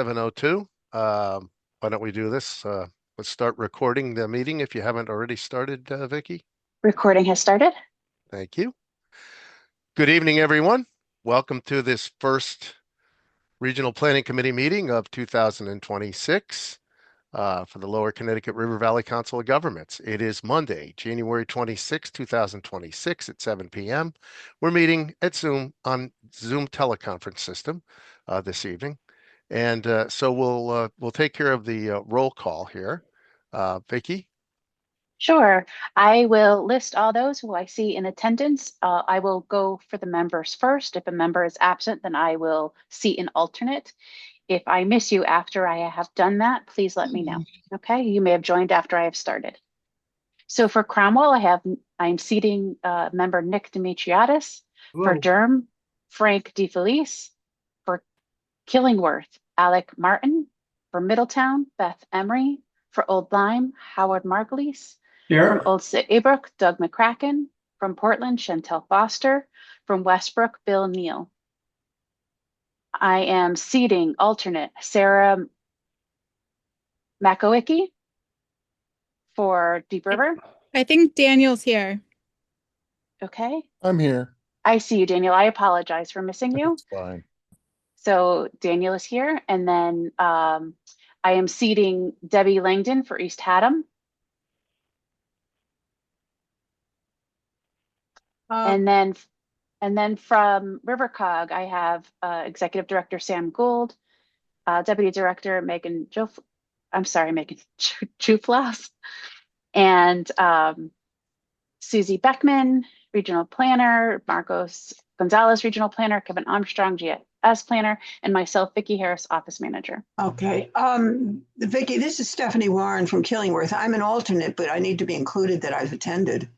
7:02. Why don't we do this? Let's start recording the meeting if you haven't already started, Vicky. Recording has started. Thank you. Good evening, everyone. Welcome to this first Regional Planning Committee meeting of 2026 for the Lower Connecticut River Valley Council of Governments. It is Monday, January 26, 2026 at 7 p.m. We're meeting at Zoom on Zoom teleconference system this evening. And so we'll take care of the roll call here. Vicky? Sure. I will list all those who I see in attendance. I will go for the members first. If a member is absent, then I will seat an alternate. If I miss you after I have done that, please let me know. Okay, you may have joined after I have started. So for Cromwell, I'm seating member Nick Demetriadis. For Durham, Frank DeFelice. For Killingworth, Alec Martin. For Middletown, Beth Emery. For Old Lyme, Howard Margulies. From Old Saybrook, Doug McCracken. From Portland, Chantel Foster. From Westbrook, Bill Neal. I am seating alternate Sarah Makowicki for Deep River. I think Daniel's here. Okay. I'm here. I see you, Daniel. I apologize for missing you. It's fine. So Daniel is here. And then I am seating Debbie Langdon for East Haddam. And then from RiverCOG, I have Executive Director Sam Gould, Deputy Director Megan Chuflas, and Susie Beckman, Regional Planner, Marcos Gonzalez, Regional Planner, Kevin Armstrong, GS Planner, and myself, Vicki Harris, Office Manager. Okay. Vicki, this is Stephanie Warren from Killingworth. I'm an alternate, but I need to be included that I've attended.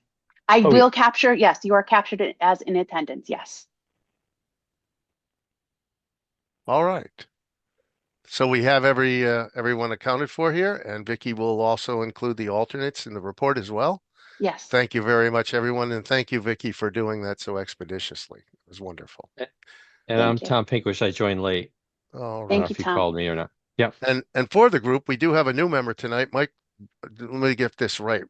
I will capture, yes, you are captured as in attendance, yes. All right. So we have everyone accounted for here, and Vicky will also include the alternates in the report as well. Yes. Thank you very much, everyone, and thank you, Vicky, for doing that so expeditiously. It was wonderful. And I'm Tom Pinkish. I joined late. All right. Thank I don't know you, if you Tom. called me or not. Yeah. And for the group, we do have a new member tonight, Mike. Let me get this right?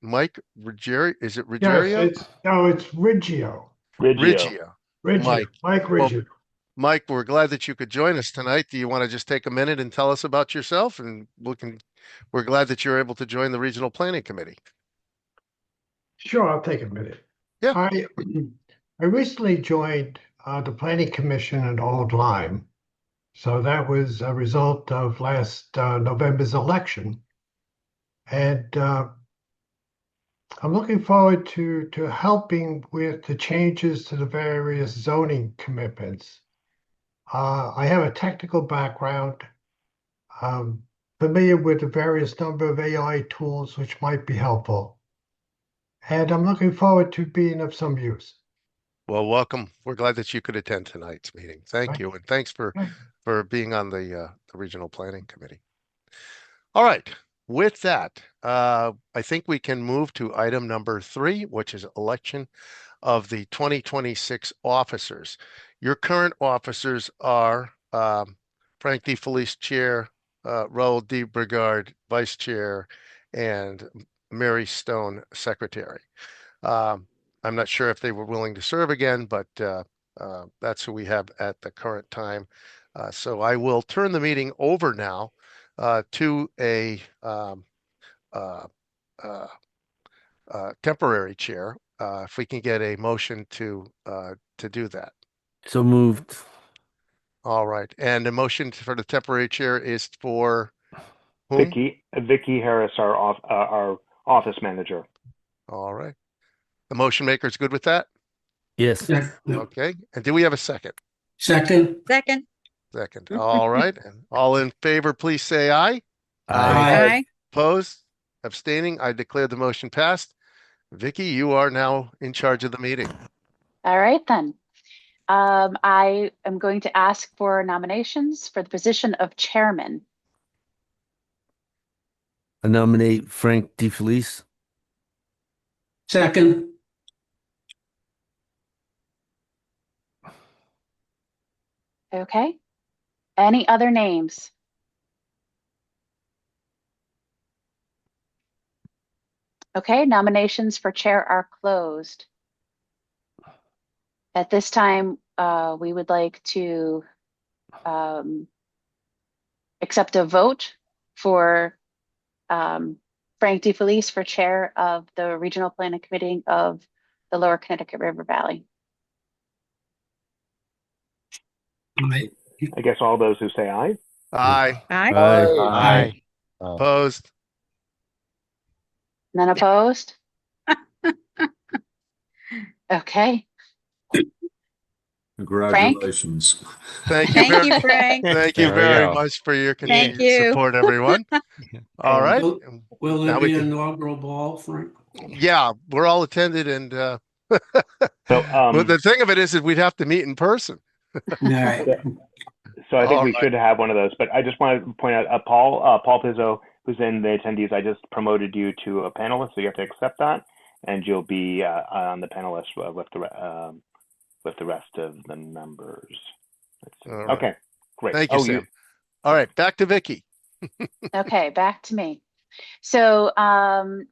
Mike Ruggiero? Is it Ruggiero? Yes, it's Riggio. Riggio. Mike Riggio. Well, Mike, we're glad that you could join us tonight. Do you want to just take a minute and tell us about yourself? And we're glad that you're able to join the Regional Planning Committee. Sure, I'll take a minute. Yeah. I recently joined the Planning Commission in Old Lyme. So that was a result of last November's election. And I'm looking forward to helping with the changes to the various zoning commitments. I have a technical background, familiar with the various number of AI tools which might be helpful. And I'm looking forward to being of some use. Well, welcome. We're glad that you could attend tonight's meeting. Thank you. And thanks for being on the Regional Planning Committee. All right. With that, I think we can move to item number 3, which is election of the 2026 officers. Your current officers are Frank DeFelice, Chair, Raul DeBrigard, Vice Chair, and Mary Stone, Secretary. I'm not sure if they were willing to serve again, but that's who we have at the current time. So I will turn the meeting over now to a temporary chair. If we can get a motion to do that. So moved. All right. And the motion for the temporary chair is for whom? Vicki Harris, our office manager. All right. The motion maker is good with that? Yes. Okay. And do we have a second? Second. Second. All right. And all in favor, please say aye. Aye. Opposed? Abstaining? I declare the motion passed. Vicki, you are now in charge of the meeting. All right, then. I am going to ask for nominations for the position of chairman. I nominate Frank DeFelice. Second. Okay. Any other names? Okay, nominations for chair are closed. At this time, we would like to accept a vote for Frank DeFelice for chair of the Regional Planning Committee of the Lower Connecticut River Valley. I guess all those who say aye. Aye. Aye. Aye. Opposed? None opposed? Okay. Congratulations. Thank you Thank very, you, Frank. thank you There we very go. much for your Thank continued you. support, everyone. All right. Will Now there we be an can- inaugural ball, Frank? Yeah, we're all attended, and So, well, the thing of it is we'd have to meet in person. No. so I think All we right. should have one of those. But I just want to point out, Paul Pizzo, who's in the attendees, I just promoted you to a panelist, so you have to accept that, and you'll be on the panelist with the rest of the members. Let's see. All right. Okay, great. Thank you, Sam. All right, back to Vicky. Okay, back to me. So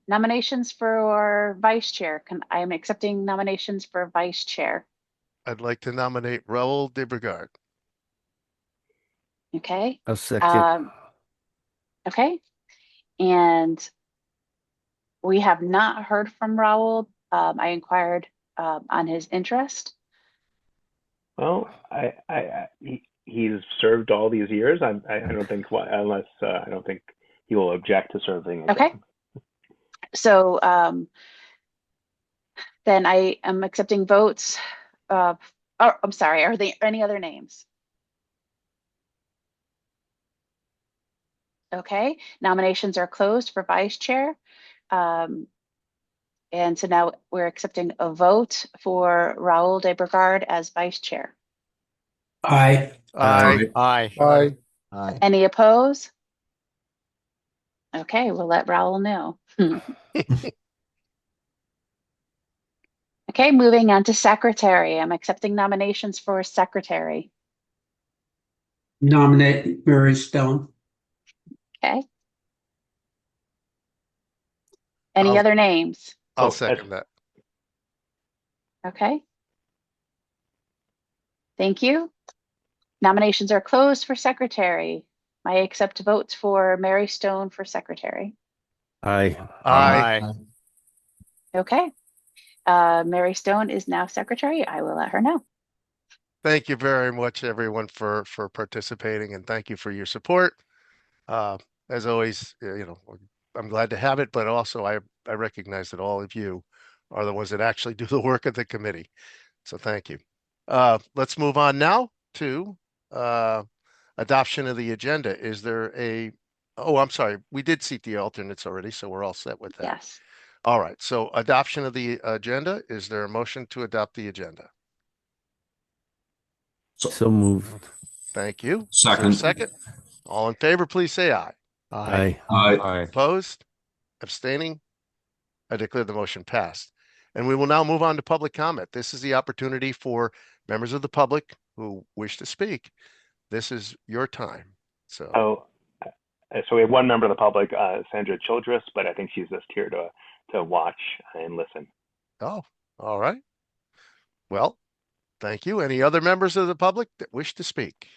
nominations for vice chair. I am accepting nominations for vice chair. I'd like to nominate Raoul DeBrigard. Okay. I'll second. Okay. And we have not heard from Raul. I inquired on his interest. Well, he's served all these years. I don't think unless I don't think he will object to serving again. Okay. So then I am accepting votes. I'm sorry. Are there any other names? Okay. Nominations are closed for vice chair. And so now we're accepting a vote for Raul DeBrigard as vice chair. Aye. Aye. Aye. Aye. Any opposed? Okay, we'll let Raul know. Okay, moving on to secretary. I'm accepting nominations for secretary. Nominate Mary Stone. Okay. Any I'll- other names? I'll So, second that. Okay. Thank you. Nominations are closed for secretary. I accept votes for Mary Stone for secretary. Aye. Aye. Okay. Mary Stone is now secretary. I will let her know. Thank you very much, everyone, for participating, and thank you for your support. As always, I'm glad to have it, but also I recognize that all of you are the ones that actually do the work of the committee. So thank you. Let's move on now to adoption of the agenda. Is there oh, I'm sorry. We did seat the alternates already, so we're all set with that. Yes. All right. So adoption of the agenda. Is there a motion to adopt the agenda? So moved. Thank you. Is there a Second. second? All in favor, please say aye. Aye. Aye. Opposed? Abstaining? I declare the motion passed. And we will now move on to public comment. This is the opportunity for members of the public who wish to speak. This is your time. So, so we have one member of the public, Sandra Childress, but I think she's just here to watch and listen. oh, all right. Well, thank you. Any other members of the public that wish to speak?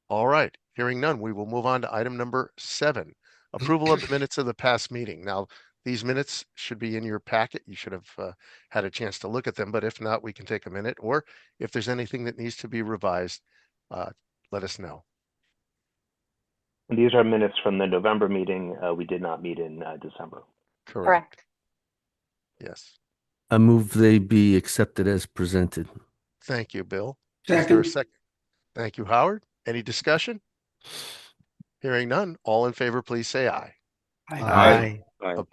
All right. Hearing none, we will move on to item number 7, approval of the minutes of the past meeting. Now, these minutes should be in your packet. You should have had a chance to look at them, but if not, we can take a minute, or if there's anything that needs to be revised, let us know. And these are minutes from the November meeting. We did not meet in December. Correct. Yes. I move they be accepted as presented. Thank you, Bill. Is there a second? Thank you, Howard. Any discussion? Hearing none, all in favor, please say aye. Aye.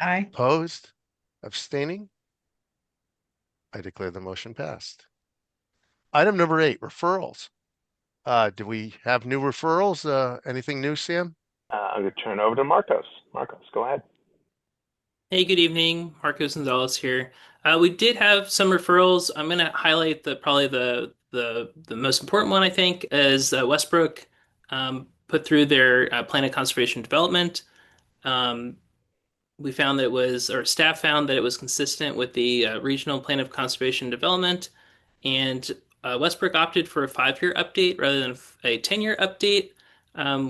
Aye. Opposed? Abstaining? I declare the motion passed. Item number 8, referrals. Do we have new referrals? Anything new, Sam? I'm going to turn it over to Marcos. Marcos, go ahead. Hey, good evening. Marcos Gonzalez here. We did have some referrals. I'm going to highlight probably the the most important one, I think, is Westbrook put through their plan of conservation development. Um, we found that it was, or staff found that it was consistent with the regional plan of conservation development, and Westbrook opted for a 5-year update rather than a 10-year update.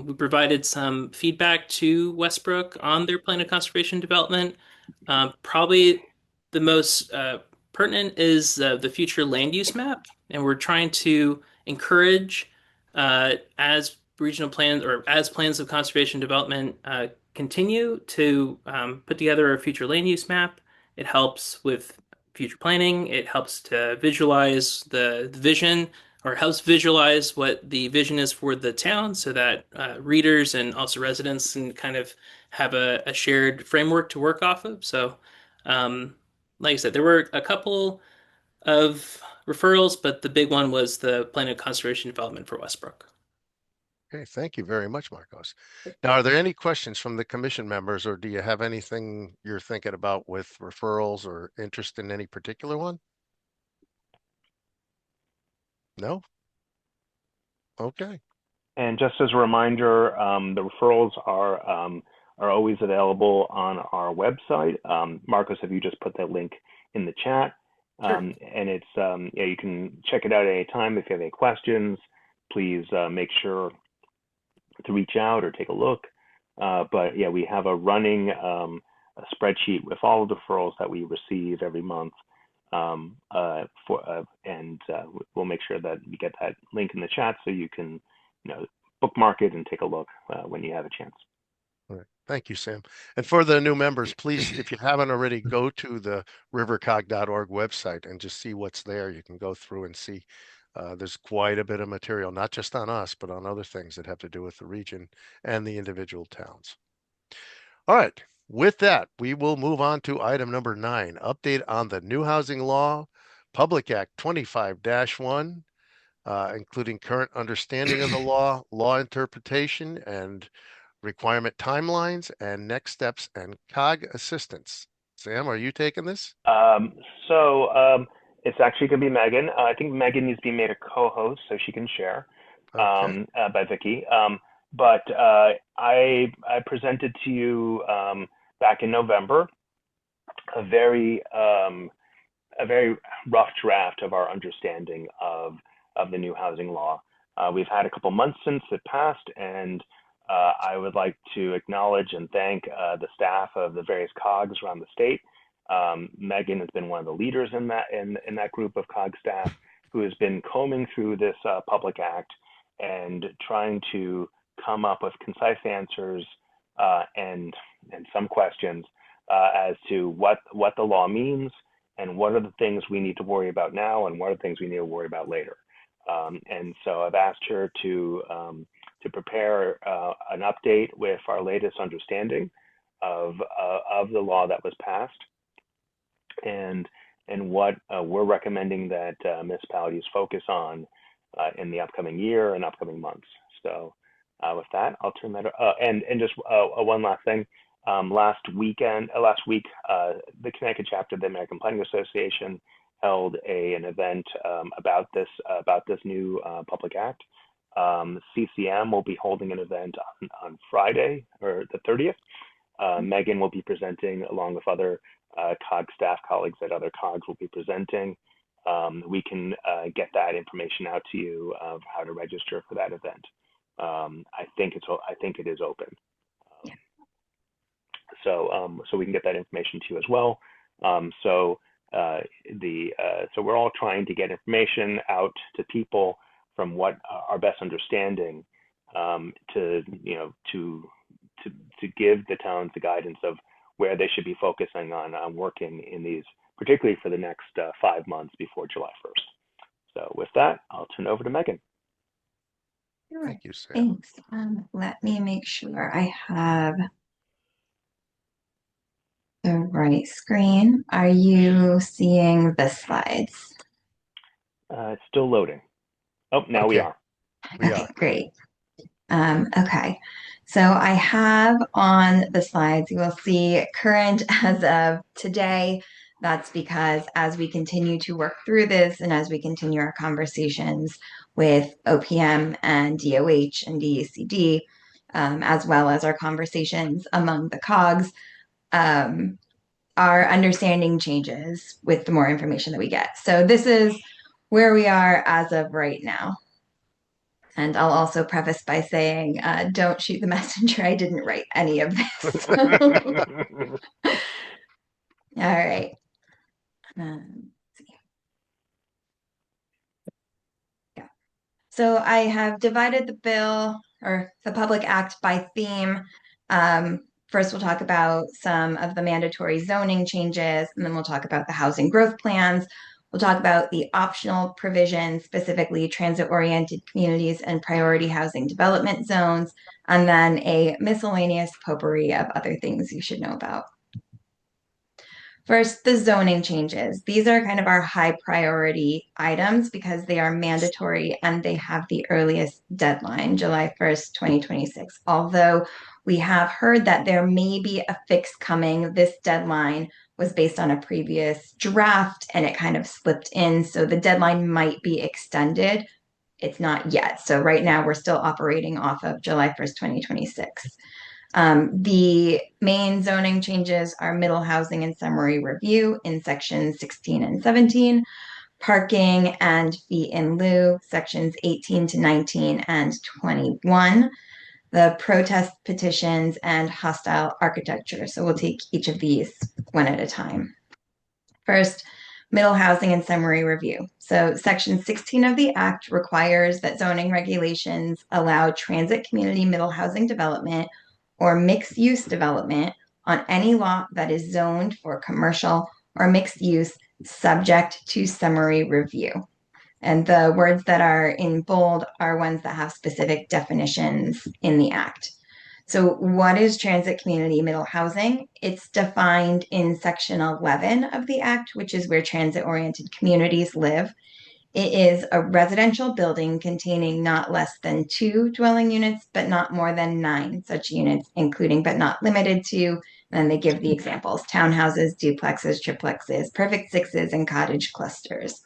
We provided some feedback to Westbrook on their plan of conservation development. Probably the most pertinent is the future land use map, and we're trying to encourage as regional plans or as plans of conservation development continue to put together a future land use map. It helps with future planning. It helps to visualize the vision or helps visualize what the vision is for the town so that readers and also residents can kind of have a shared framework to work off of. So, like I said, there were a couple of referrals, but the big one was the plan of conservation development for Westbrook. Okay, thank you very much, Marcos. Now, are there any questions from the commission members, or do you have anything you're thinking about with referrals or interest in any particular one? No? Okay. And just as a reminder, the referrals are always available on our website. Marcos, have you just put that link in the chat? Sure. And it's yeah, you can check it out at any time. If you have any questions, please make sure to reach out or take a look. But yeah, we have a running a spreadsheet with all of the referrals that we receive every month. And we'll make sure that you get that link in the chat so you can, bookmark it and take a look when you have a chance. All right. Thank you, Sam. And for the new members, please, if you haven't already, go to the rivercog.org website and just see what's there. You can go through and see there's quite a bit of material, not just on us, but on other things that have to do with the region and the individual towns. All right. With that, we will move on to item number 9, update on the new housing law, Public Act 25-1, including current understanding of the law interpretation and requirement timelines, and next steps and COG assistance. Sam, are you taking this? It's actually going to be Megan. I think Megan needs to be made a co-host so she can share Okay. by Vicky. But I presented to you back in November a very rough draft of our understanding of the new housing law. We've had a couple months since it passed, and I would like to acknowledge and thank the staff of the various COGs around the state. Megan has been one of the leaders in that group of COG staff who has been combing through this Public Act and trying to come up with concise answers and some questions as to what the law means and what are the things we need to worry about now and what are the things we need to worry about later. And so I've asked her to prepare an update with our latest understanding of the law that was passed and what we're recommending that municipalities focus on in the upcoming year and upcoming months. So with that, I'll turn that. And just one last thing. Last week, the Connecticut chapter of the American Planning Association held an event about this new Public Act. CCM will be holding an event on Friday, or the 30th. Megan will be presenting along with other COG staff colleagues at other COGs will be presenting. We can get that information out to you of how to register for that event. I think it is open. So we can get that information to you as well. So we're all trying to get information out to people from what our best understanding to give the towns the guidance of where they should be focusing on working in these, particularly for the next 5 months before July 1st. So with that, I'll turn it over to Megan. Sure. Thank you, Sam. Thanks. Let me make sure I have the right screen. Are you seeing the slides? It's still loading. Oh, now we are. Okay, great. Okay, so I have on the slides, you will see current as of today, That's because as we continue to work through this and as we continue our conversations with OPM and DOH and DECD, as well as our conversations among the COGs, our understanding changes with the more information that we get. So this is where we are as of right now. And I'll also preface by saying, don't shoot the messenger. I didn't write any of this. All right. Let's see. Yeah. So I have divided the bill or the public act by theme. First, we'll talk about some of the mandatory zoning changes, and then we'll talk about the housing growth plans. We'll talk about the optional provisions, specifically transit-oriented communities and priority housing development zones, and then a miscellaneous potpourri of other things you should know about. First, the zoning changes. These are kind of our high priority items because they are mandatory and they have the earliest deadline, July 1st, 2026. Although we have heard that there may be a fix coming, this deadline was based on a previous draft and it kind of slipped in. So the deadline might be extended. It's not yet. So right now we're still operating off of July 1st, 2026. The main zoning changes are middle housing and summary review in sections 16 and 17, parking and fee in lieu, sections 18 to 19 and 21, the protest petitions and hostile architecture. So we'll take each of these one at a time. First, middle housing and summary review. So section 16 of the act requires that zoning regulations allow transit community middle housing development or mixed use development on any lot that is zoned for commercial or mixed use subject to summary review. And the words that are in bold are ones that have specific definitions in the act. So what is transit community middle housing? It's defined in section 11 of the act, which is where transit oriented communities live. It is a residential building containing not less than 2 dwelling units, but not more than 9 such units, including but not limited to, and they give the examples, townhouses, duplexes, triplexes, perfect sixes, and cottage clusters.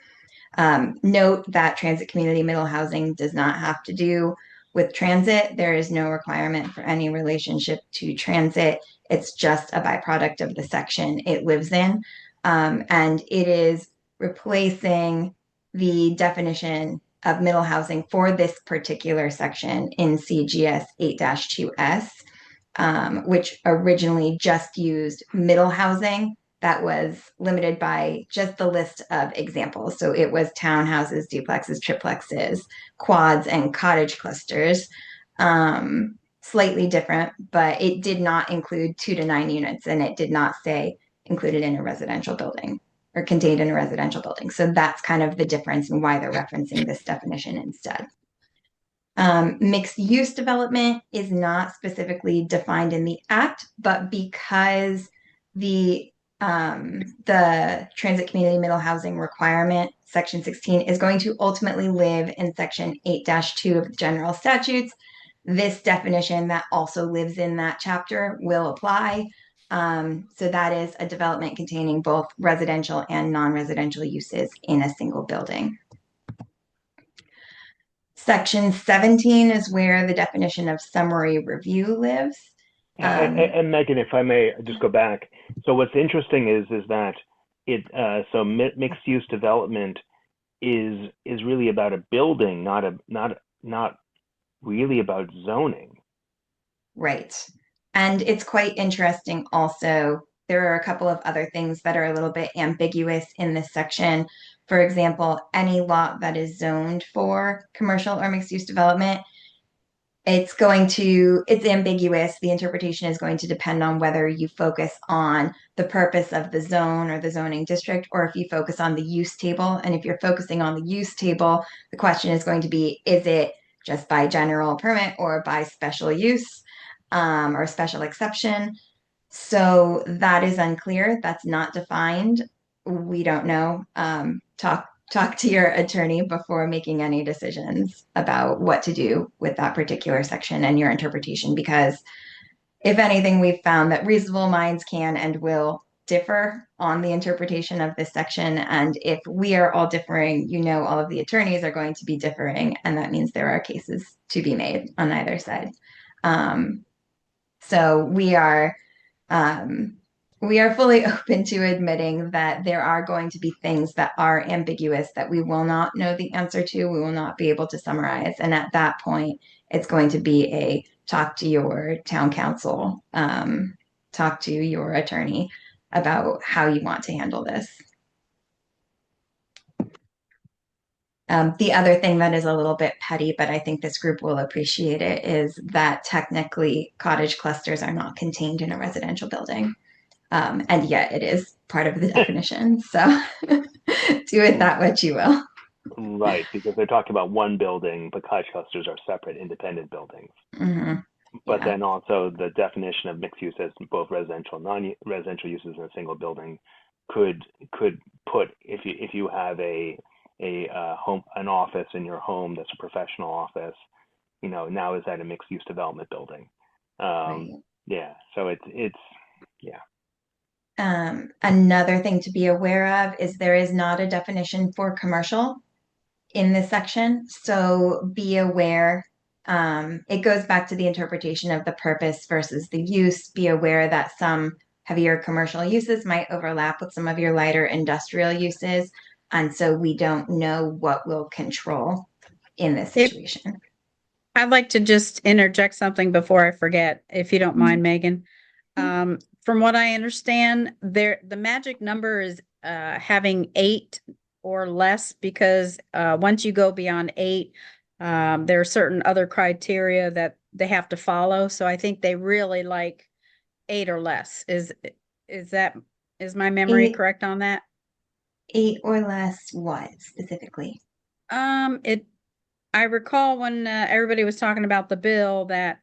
Note that transit community middle housing does not have to do with transit. There is no requirement for any relationship to transit. It's just a byproduct of the section it lives in. And it is replacing the definition of middle housing for this particular section in CGS 8-2S, which originally just used middle housing that was limited by just the list of examples. So it was townhouses, duplexes, triplexes, quads, and cottage clusters. Slightly different, but it did not include 2 to 9 units, and it did not say included in a residential building or contained in a residential building. So that's kind of the difference in why they're referencing this definition instead. Mixed use development is not specifically defined in the act, but because the transit community middle housing requirement, section 16, is going to ultimately live in section 8-2 of the general statutes, this definition that also lives in that chapter will apply. So that is a development containing both residential and non-residential uses in a single building. Section 17 is where the definition of summary review lives. And Megan, if I may just go back. So what's interesting is that so mixed use development is really about a building, not really about zoning. Right. And it's quite interesting also. There are a couple of other things that are a little bit ambiguous in this section. For example, any lot that is zoned for commercial or mixed use development, it's ambiguous. The interpretation is going to depend on whether you focus on the purpose of the zone or the zoning district, or if you focus on the use table. And if you're focusing on the use table, the question is going to be, is it just by general permit or by special use or special exception? So that is unclear. That's not defined. We don't know. Talk to your attorney before making any decisions about what to do with that particular section and your interpretation, because if anything, we've found that reasonable minds can and will differ on the interpretation of this section. And if we are all differing, all of the attorneys are going to be differing, and that means there are cases to be made on either side. So we are fully open to admitting that there are going to be things that are ambiguous that we will not know the answer to, we will not be able to summarize. And at that point, it's going to be a talk to your town council, talk to your attorney about how you want to handle this. The other thing that is a little bit petty, but I think this group will appreciate it, is that technically cottage clusters are not contained in a residential building. And yet it is part of the definition. So do with that what you will. Right, because they're talking about one building, but cottage clusters are separate, independent buildings. Mm-hmm. But Yeah. then also the definition of mixed use as both residential and non-residential uses in a single building could put, if you have an office in your home that's a professional office, now is that a mixed use development building? Right. Yeah, so it's yeah. Another thing to be aware of is there is not a definition for commercial in this section. So be aware. It goes back to the interpretation of the purpose versus the use. Be aware that some heavier commercial uses might overlap with some of your lighter industrial uses. And so we don't know what will control in this situation. I'd like to just interject something before I forget, if you don't mind, Megan. From what I understand, the magic number is having 8 or less, because once you go beyond 8, there are certain other criteria that they have to follow. So I think they really like 8 or less. Is my memory 8 correct on that? 8 or less what specifically? I recall when everybody was talking about the bill that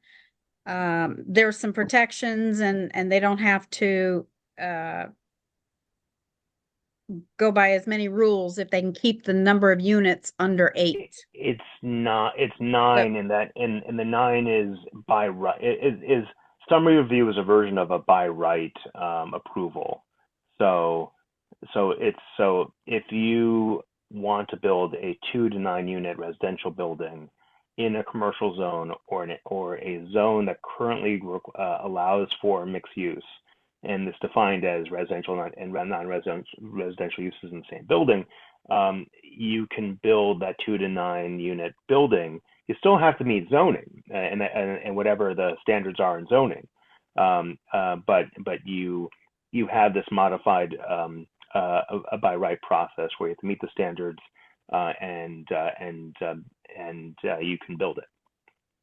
there's some protections and they don't have to go by as many rules if they can keep the number of units under 8. It's 9 in that, and the 9 is by right. Is summary review is a version of a by right approval. So if you want to build a 2 to 9 unit residential building in a commercial zone or a zone that currently allows for mixed use, and it's defined as residential and non-residential uses in the same building, you can build that 2 to 9 unit building. You still have to meet zoning and whatever the standards are in zoning, but you have this modified a by right process where you have to meet the standards and you can build it.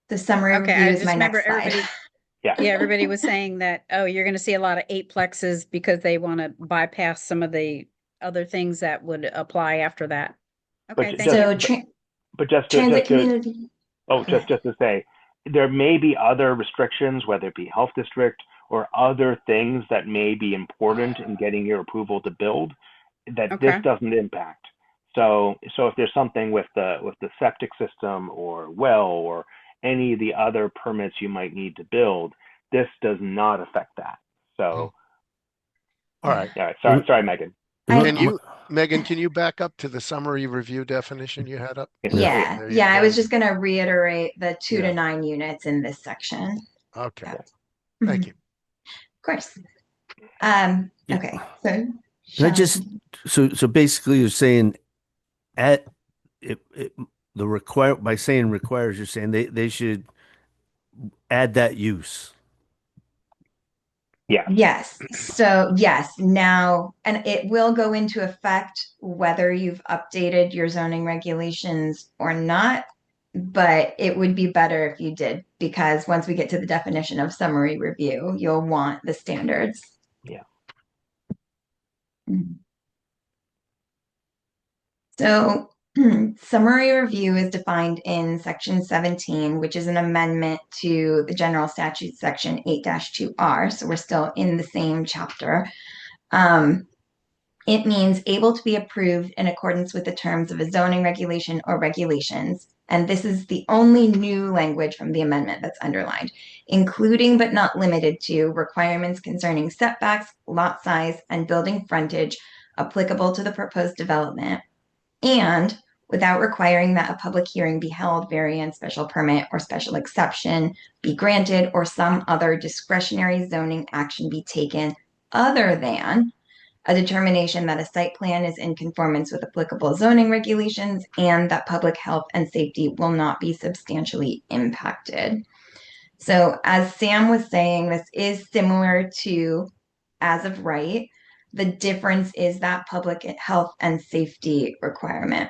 The summary review is my next slide. Yeah, everybody was saying that, oh, you're going to see a lot of 8-plexes because they want to bypass some of the other things that would apply after that. Okay, thank you. Just to say, there may be other restrictions, whether it be health district or other things that may be important in getting your approval to build that this doesn't impact. So if there's something with the septic system or well or any of the other permits you might need to build, this does not affect that. So, all right. Sorry, Megan. Megan, can you back up to the summary review definition you had up? Yeah. I was just going to reiterate the 2 to 9 units in this section. Okay. Thank you. Of course. Okay. So basically you're saying by saying requires, you're saying they should add that use. Yeah. Yes. So yes, now, and it will go into effect whether you've updated your zoning regulations or not, but it would be better if you did, because once we get to the definition of summary review, you'll want the standards. Yeah. So summary review is defined in section 17, which is an amendment to the general statute section 8-2R. So we're still in the same chapter. It means able to be approved in accordance with the terms of a zoning regulation or regulations And this is the only new language from the amendment that's underlined, including but not limited to requirements concerning setbacks, lot size, and building frontage applicable to the proposed development, and without requiring that a public hearing be held, variance, special permit, or special exception be granted, or some other discretionary zoning action be taken other than a determination that a site plan is in conformance with applicable zoning regulations and that public health and safety will not be substantially impacted. So as Sam was saying, this is similar to as of right. The difference is that public health and safety requirement.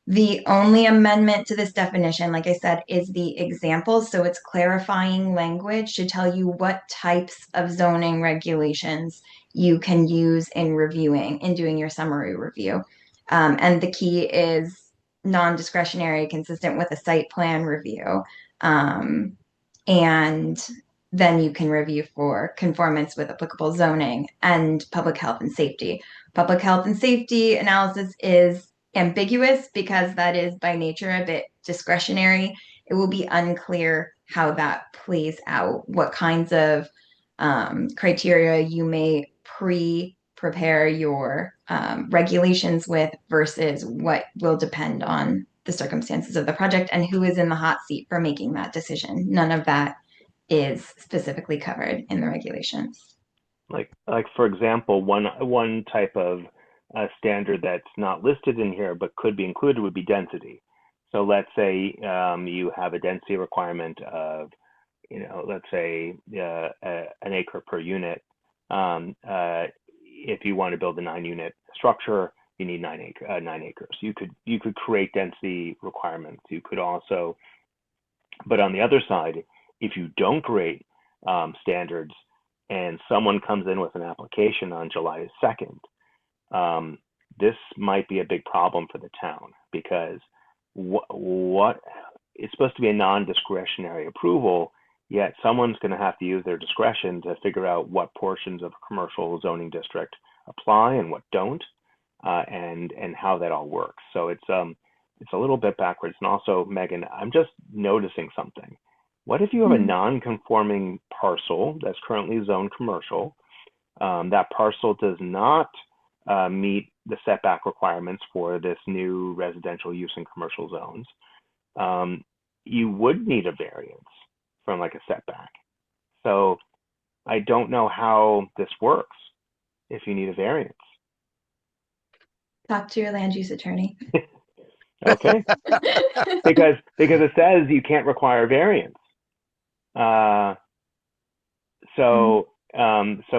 The only amendment to this definition, like I said, is the example. So it's clarifying language to tell you what types of zoning regulations you can use in doing your summary review. And the key is non-discretionary, consistent with a site plan review. And then you can review for conformance with applicable zoning and public health and safety. Public health and safety analysis is ambiguous because that is by nature a bit discretionary. It will be unclear how that plays out, what kinds of criteria you may prepare your regulations with versus what will depend on the circumstances of the project and who is in the hot seat for making that decision. None of that is specifically covered in the regulations. Like for example, one type of standard that's not listed in here but could be included would be density. So let's say you have a density requirement of, let's say an acre per unit. If you want to build a 9-unit structure, you need 9 acres. You could create density requirements. You could also, but on the other side, if you don't create standards and someone comes in with an application on July 2nd, this might be a big problem for the town because what it's supposed to be a non-discretionary approval, yet someone's going to have to use their discretion to figure out what portions of a commercial zoning district apply and what don't, and how that all works. So it's a little bit backwards. And also, Megan, I'm just noticing something. What if you have a non-conforming parcel that's currently zoned commercial? That parcel does not meet the setback requirements for this new residential use in commercial zones. You would need a variance from like a setback. So I don't know how this works if you need a variance. Talk to your land use attorney. Okay. because it says you can't require variance.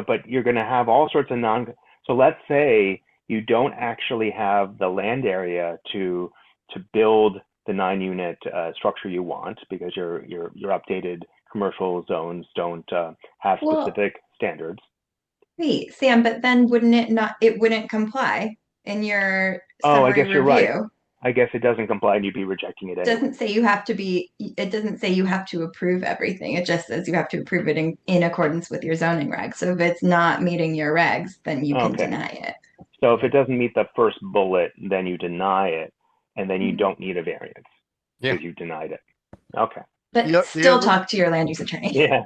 But you're going to have all sorts of so let's say you don't actually have the land area to build the 9-unit structure you want because your updated commercial zones don't have specific standards. Wait, Sam, but then it wouldn't comply in your summary I guess you're review. right. I guess it doesn't comply and you'd be rejecting it anyway. It doesn't say you have to approve everything. It just says you have to approve it in accordance with your zoning regs. So if it's not meeting your regs, then you can deny it. So if it doesn't meet the first bullet, then you deny it, and then you don't need a variance because you denied it. Okay. But still talk to your land use attorney. Yeah.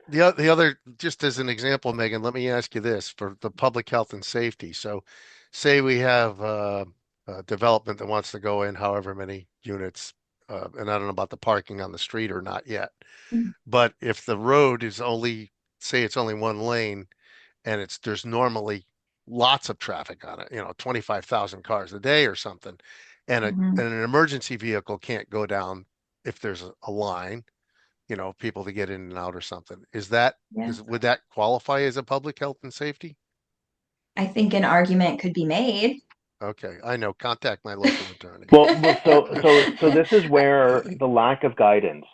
The other, just as an example, Megan, let me ask you this for the public health and safety. So say we have a development that wants to go in however many units, and I don't know about the parking on the street or not yet. But if the road is say it's only one lane and there's normally lots of traffic on it, 25,000 cars a day or something, and an emergency vehicle can't go down if there's a line, people to get in and out or something. Would that qualify as a public health and safety? I think an argument could be made. Okay, I know. Contact my local attorney. So this is where the lack of guidance.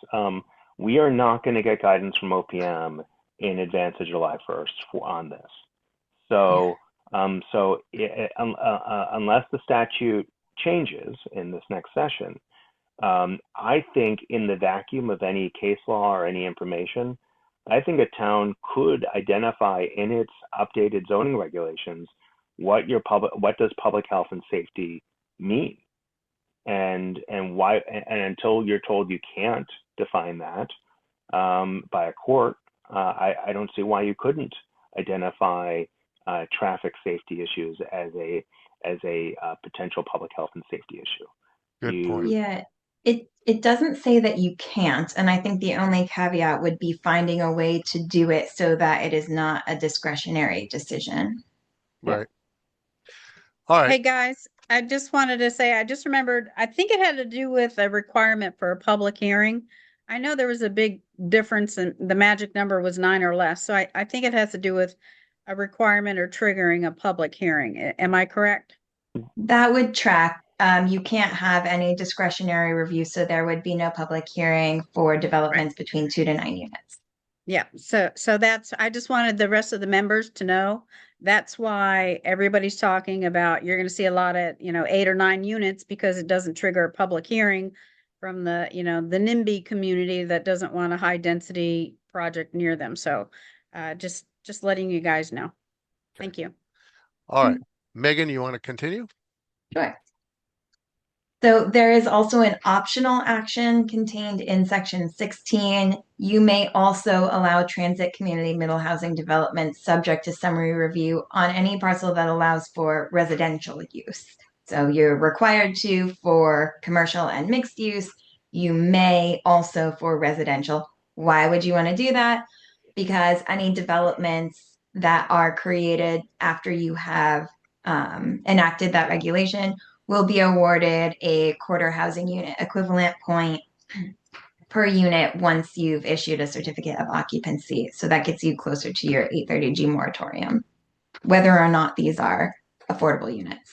We are not going to get guidance from OPM in advance of July 1st on this. So unless the statute changes in this next session, I think in the vacuum of any case law or any information, I think a town could identify in its updated zoning regulations what does public health and safety mean. and why, and until you're told you can't define that by a court, I don't see why you couldn't identify traffic safety issues as a potential public health and safety issue. Good point. Yeah, it doesn't say that you can't, and I think the only caveat would be finding a way to do it so that it is not a discretionary decision. Right. All right. Hey, guys, I just wanted to say, I just remembered, I think it had to do with a requirement for a public hearing. I know there was a big difference and the magic number was 9 or less. So I think it has to do with a requirement or triggering a public hearing. Am I correct? That would track. You can't have any discretionary review, so there would be no public hearing for developments between 2 to 9 units. Yeah, so that's, I just wanted the rest of the members to know. That's why everybody's talking about, you're going to see a lot of, 8 or 9 units because it doesn't trigger a public hearing from the, the NIMBY community that doesn't want a high density project near them. So just letting you guys know. Thank you. All right. Megan, you want to continue? Sure. So there is also an optional action contained in section 16. You may also allow transit community middle housing development subject to summary review on any parcel that allows for residential use. So you're required to for commercial and mixed use. You may also for residential. Why would you want to do that? Because any developments that are created after you have enacted that regulation will be awarded a quarter housing unit equivalent point per unit once you've issued a certificate of occupancy. So that gets you closer to your 830G moratorium, whether or not these are affordable units.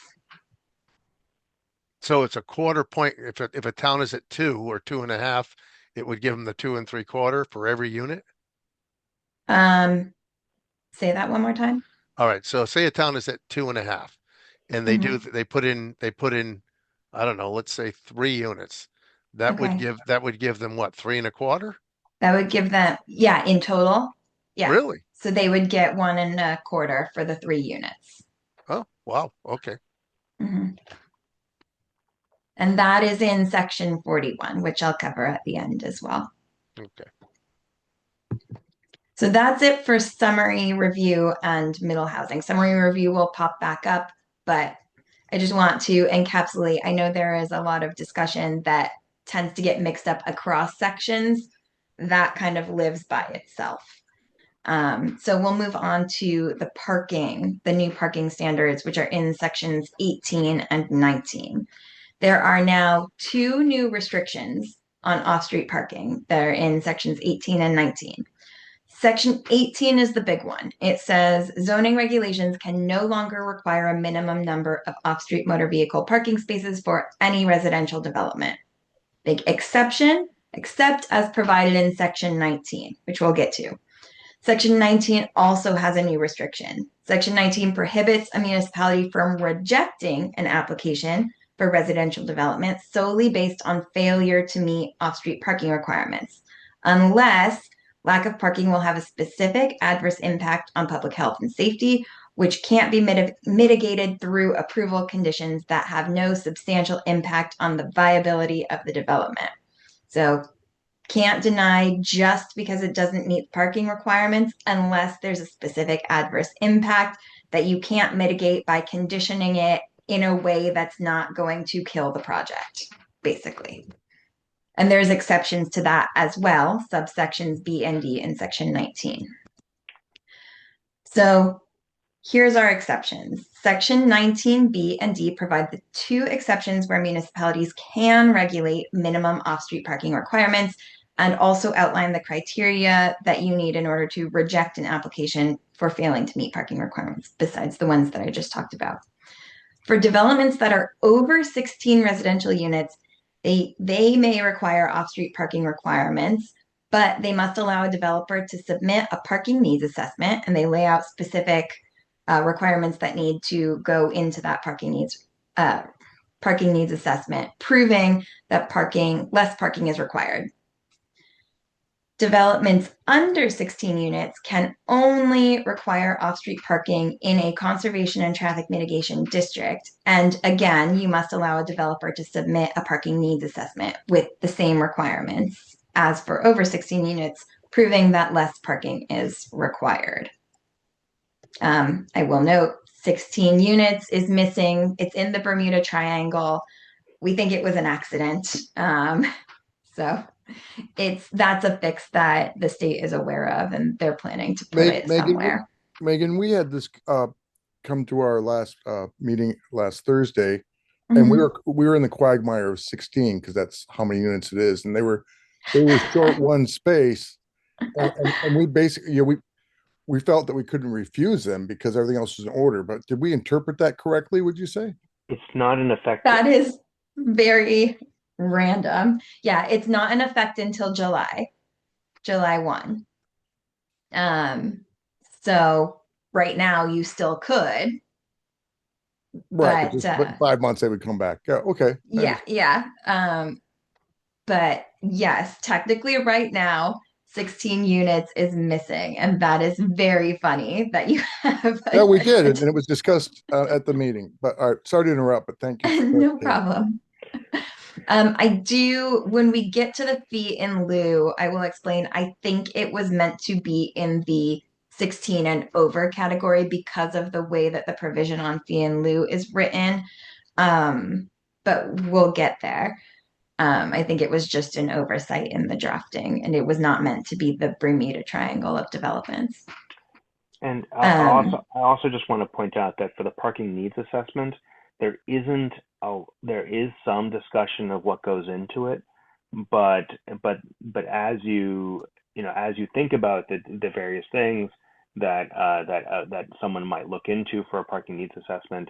So it's a quarter point. If a town is at 2 or 2.5, it would give them the 2 3/4 for every unit. Say that one more time. All right. So say a town is at 2.5. And they put in, I don't know, let's say 3 units. That would give them what, 3 1/4? That would give them, yeah, in total. Yeah. Really? So they would get 1 1/4 for the 3 units. Oh, wow. Okay. And that is in section 41, which I'll cover at the end as well. Okay. So that's it for summary review and middle housing. Summary review will pop back up, but I just want to encapsulate. I know there is a lot of discussion that tends to get mixed up across sections. That kind of lives by itself. So we'll move on to the parking, the new parking standards, which are in sections 18 and 19. There are now 2 new restrictions on off-street parking. They're in sections 18 and 19. Section 18 is the big one. It says zoning regulations can no longer require a minimum number of off-street motor vehicle parking spaces for any residential development. Big exception, except as provided in section 19, which we'll get to. Section 19 also has a new restriction. Section 19 prohibits a municipality from rejecting an application for residential development solely based on failure to meet off-street parking requirements, unless lack of parking will have a specific adverse impact on public health and safety, which can't be mitigated through approval conditions that have no substantial impact on the viability of the development. So can't deny just because it doesn't meet parking requirements unless there's a specific adverse impact that you can't mitigate by conditioning it in a way that's not going to kill the project, basically. And there's exceptions to that as well, subsections B and D in section 19. So here's our exceptions. Section 19B and D provide the 2 exceptions where municipalities can regulate minimum off-street parking requirements and also outline the criteria that you need in order to reject an application for failing to meet parking requirements, besides the ones that I just talked about. For developments that are over 16 residential units, they may require off-street parking requirements, but they must allow a developer to submit a parking needs assessment, and they lay out specific requirements that need to go into that parking needs assessment, proving that less parking is required. Developments under 16 units can only require off-street parking in a conservation and traffic mitigation district. And again, you must allow a developer to submit a parking needs assessment with the same requirements as for over 16 units, proving that less parking is required. I will note 16 units is missing. It's in the Bermuda Triangle. We think it was an accident. So that's a fix that the state is aware of, and they're planning to put it somewhere. Megan, we had this come to our last meeting last Thursday, and we were in the quagmire of 16 because that's how many units it is, and they were short one space, and we basically we felt that we couldn't refuse them because everything else was in order. But did we interpret that correctly? Would you say it's not in effect? That is very random. Yeah, it's not in effect until July 1. So right now you still could. Right, but 5 months they would come back. Yeah, okay. Yeah. But yes, technically right now 16 units is missing, and that is very funny that you have. Yeah, we did, and it was discussed at the meeting. But all right, sorry to interrupt, but thank you. No problem. When we get to the fee in lieu, I will explain. I think it was meant to be in the 16 and over category because of the way that the provision on fee in lieu is written. But we'll get there. I think it was just an oversight in the drafting, and it was not meant to be the Bermuda Triangle of developments. And I also just want to point out that for the parking needs assessment, there is some discussion of what goes into it, but as you think about the various things that someone might look into for a parking needs assessment,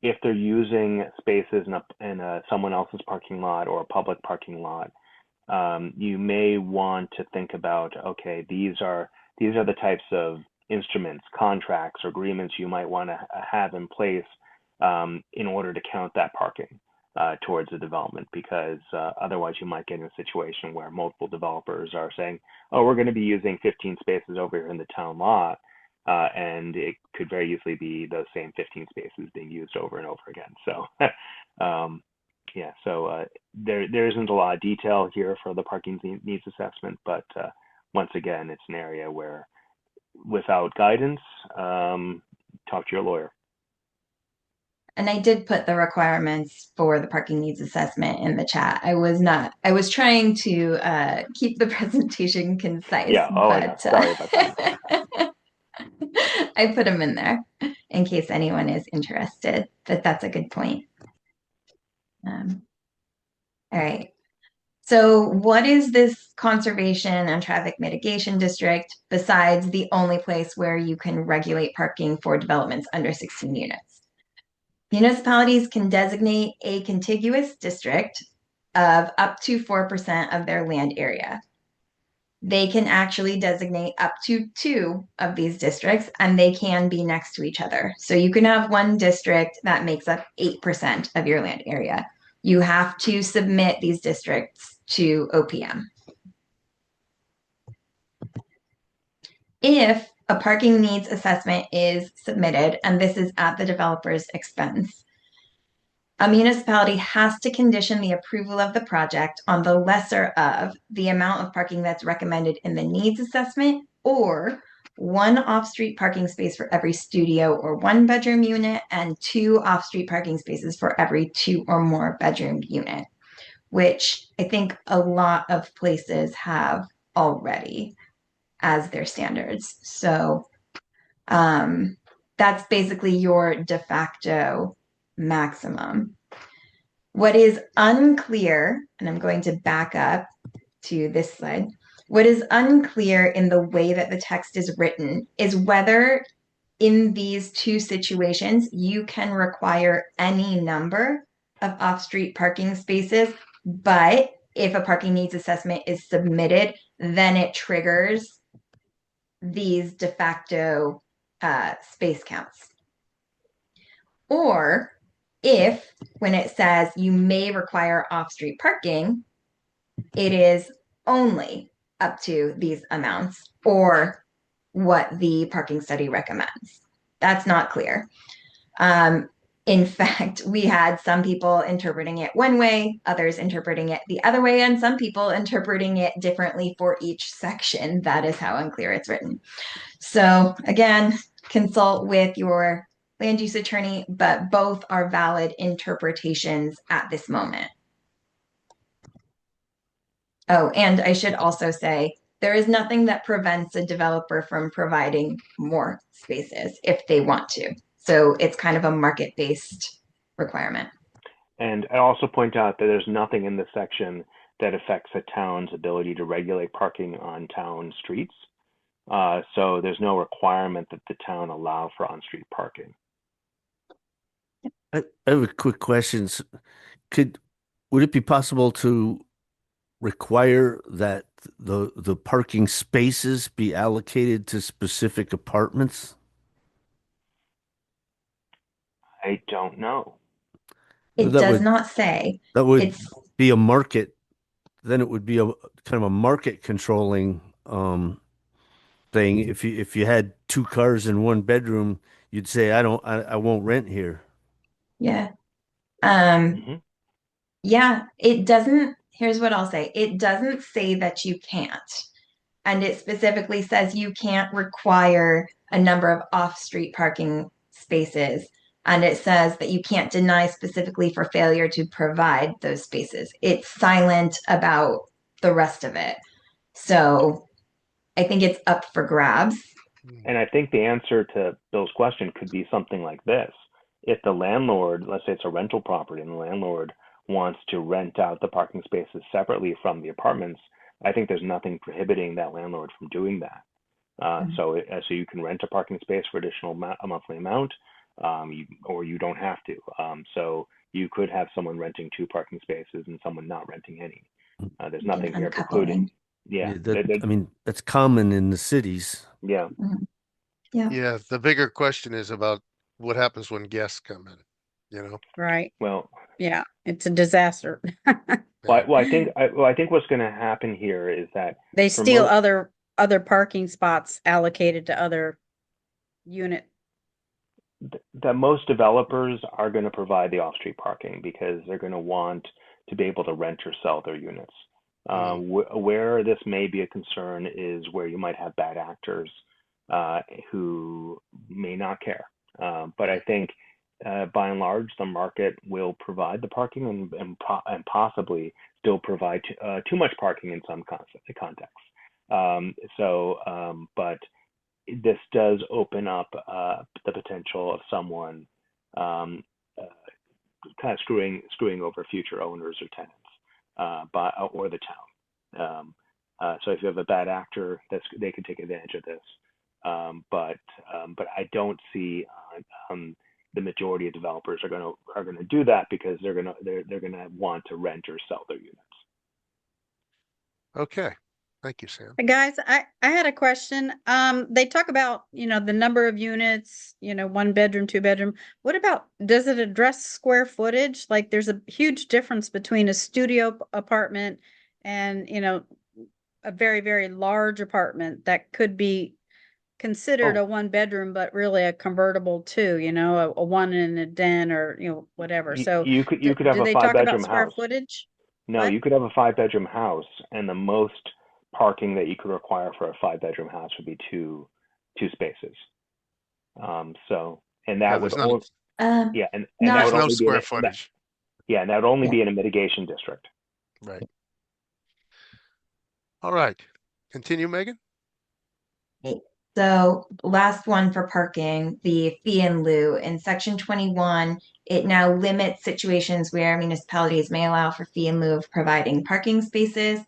if they're using spaces in someone else's parking lot or a public parking lot, you may want to think about, okay, these are the types of instruments, contracts, or agreements you might want to have in place in order to count that parking towards the development, because otherwise you might get in a situation where multiple developers are saying, oh, we're going to be using 15 spaces over here in the town lot, and it could very easily be those same 15 spaces being used over and over again. So there isn't a lot of detail here for the parking needs assessment, but once again, it's an area where without guidance, talk to your lawyer. And I did put the requirements for the parking needs assessment in the chat. I was trying to keep the presentation concise. Yeah, sorry about that. I put them in there in case anyone is interested, but that's a good point. All right. So what is this conservation and traffic mitigation district besides the only place where you can regulate parking for developments under 16 units? Municipalities can designate a contiguous district of up to 4% of their land area. They can actually designate up to 2 of these districts, and they can be next to each other. So you can have one district that makes up 8% of your land area. You have to submit these districts to OPM. If a parking needs assessment is submitted, and this is at the developer's expense, a municipality has to condition the approval of the project on the lesser of the amount of parking that's recommended in the needs assessment, or 1 off-street parking space for every studio or 1 bedroom unit, and 2 off-street parking spaces for every 2 or more bedroom unit, which I think a lot of places have already as their standards. So that's basically your de facto maximum. What is unclear, and I'm going to back up to this slide, what is unclear in the way that the text is written is whether in these 2 situations you can require any number of off-street parking spaces, but if a parking needs assessment is submitted, then it triggers these de facto space counts. Or if, when it says you may require off-street parking, it is only up to these amounts or what the parking study recommends. That's not clear. In fact, we had some people interpreting it one way, others interpreting it the other way, and some people interpreting it differently for each section. That is how unclear it's written. So again, consult with your land use attorney, but both are valid interpretations at this moment. Oh, and I should also say, there is nothing that prevents a developer from providing more spaces if they want to. So it's kind of a market-based requirement. And I also point out that there's nothing in this section that affects a town's ability to regulate parking on town streets. So there's no requirement that the town allow for on-street parking. I have a quick question. Would it be possible to require that the parking spaces be allocated to specific apartments? I don't know. It That does would not say. that would It's be a market. Then it would be a kind of a market controlling thing. If you had two cars in one bedroom, you'd say I won't rent here. yeah. Mhm. Yeah, it doesn't. Here's what I'll say. It doesn't say that you can't. And it specifically says you can't require a number of off-street parking spaces. And it says that you can't deny specifically for failure to provide those spaces. It's silent about the rest of it. So I think it's up for grabs. And I think the answer to Bill's question could be something like this. If the landlord, let's say it's a rental property, and the landlord wants to rent out the parking spaces separately from the apartments, I think there's nothing prohibiting that landlord from doing that. So you can rent a parking space for a monthly amount, or you don't have to. So you could have someone renting 2 parking spaces and someone not renting any. There's nothing here precluding. Yeah, I mean, that's common in the cities. yeah. Yeah. Yeah, the bigger question is about what happens when guests come in, you know? Right. Well, Yeah, it's a disaster. well, I think what's going to happen here is that They for steal most, other parking spots allocated to other unit. that most developers are going to provide the off-street parking because they're going to want to be able to rent or sell their units. Where this may be a concern is where you might have bad actors who may not care. But I think by and large, the market will provide the parking and possibly still provide too much parking in some contexts. But this does open up the potential of someone kind of screwing over future owners or tenants or the town. So if you have a bad actor, they can take advantage of this. But I don't see the majority of developers are going to do that because they're going to want to rent or sell their units. Okay. Thank you, Sam. Hey guys, I had a question. They talk about, the number of units, 1 bedroom, 2 bedroom. What about, does it address square footage? Like there's a huge difference between a studio apartment and, a very, very large apartment that could be considered a 1 bedroom, but really a convertible too, a 1 in a den or, whatever. So You could have do a they talk about 5-bedroom square house. footage? No, What? you could have a 5-bedroom house, and the most parking that you could require for a 5-bedroom house would be two spaces. And that would there's only Um, yeah, and that not there's would no only be square footage. and that would only Yeah. be in a mitigation district. Right. All right. Continue, Megan. So last one for parking, the fee in lieu. In section 21, it now limits situations where municipalities may allow for fee in lieu of providing parking spaces.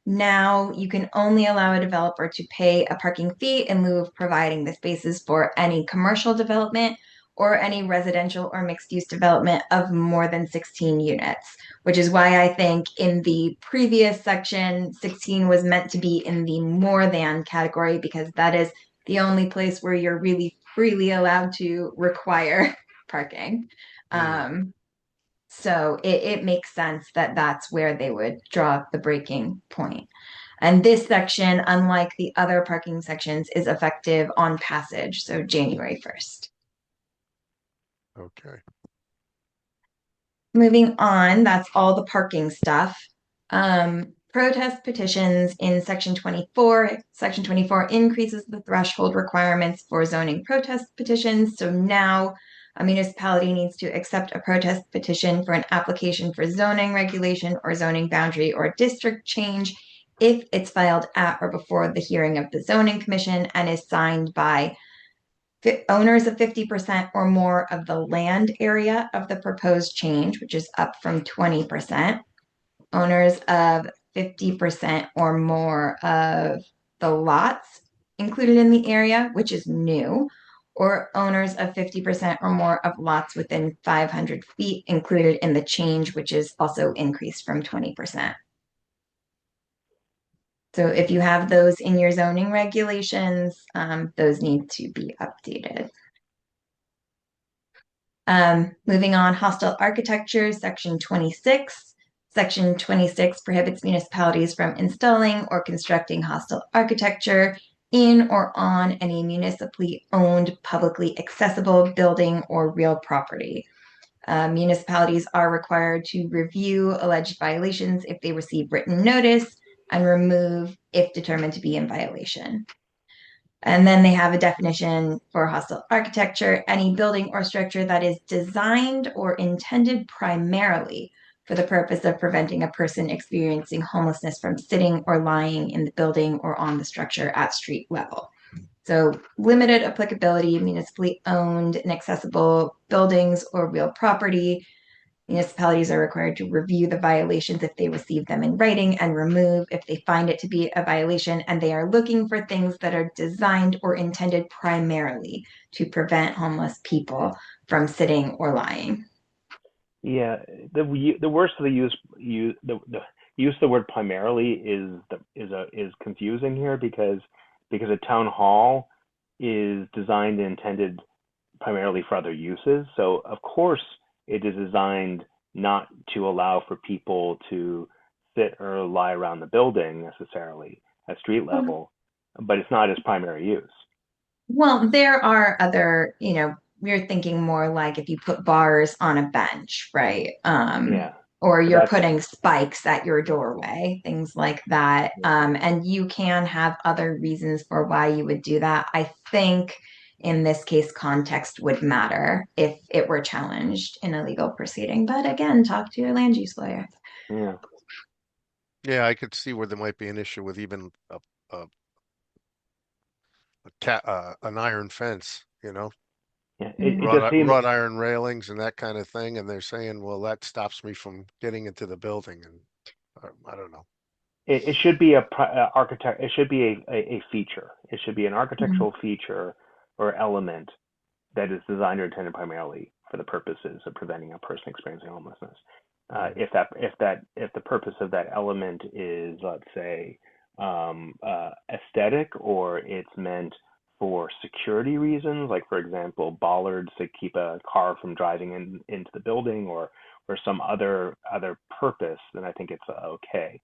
Now you can only allow a developer to pay a parking fee in lieu of providing the spaces for any commercial development or any residential or mixed use development of more than 16 units, which is why I think in the previous section, 16 was meant to be in the more than category because that is the only place where you're really freely allowed to require parking. So it makes sense that that's where they would draw the breaking point. And this section, unlike the other parking sections, is effective on passage, so January 1st. Okay. Moving on, that's all the parking stuff. Protest petitions in section 24. Section 24 increases the threshold requirements for zoning protest petitions. So now a municipality needs to accept a protest petition for an application for zoning regulation or zoning boundary or district change if it's filed at or before the hearing of the zoning commission and is signed by owners of 50% or more of the land area of the proposed change, which is up from 20%, owners of 50% or more of the lots included in the area, which is new, or owners of 50% or more of lots within 500 feet included in the change, which is also increased from 20%. So if you have those in your zoning regulations, those need to be updated. Moving on, hostile architecture, section 26. Section 26 prohibits municipalities from installing or constructing hostile architecture in or on any municipally owned, publicly accessible building or real property. Municipalities are required to review alleged violations if they receive written notice and remove if determined to be in violation. And then they have a definition for hostile architecture: any building or structure that is designed or intended primarily for the purpose of preventing a person experiencing homelessness from sitting or lying in the building or on the structure at street level. So limited applicability, municipally owned and accessible buildings or real property. Municipalities are required to review the violations if they receive them in writing and remove if they find it to be a violation, and they are looking for things that are designed or intended primarily to prevent homeless people from sitting or lying. Yeah, the worst of the use of the word primarily is confusing here because a town hall is designed and intended primarily for other uses. So of course it is designed not to allow for people to sit or lie around the building necessarily at street level, but it's not its primary use. Well, there are other, we're thinking more like if you put bars on a bench, right? Yeah. Or you're putting spikes at your doorway, things like that. And you can have other reasons for why you would do that. I think in this case, context would matter if it were challenged in a legal proceeding. But again, talk to your land use lawyer. Yeah. Yeah, I could see where there might be an issue with even an iron fence, Yeah, wrought iron railings and that kind of thing, and they're saying, well, that stops me from getting into the building, and I don't know. It should be It should be a feature. It should be an architectural feature or element that is designed or intended primarily for the purposes of preventing a person experiencing homelessness. If the purpose of that element is, let's say, aesthetic, or it's meant for security reasons, like for example bollards to keep a car from driving into the building, or some other purpose, then I think it's okay.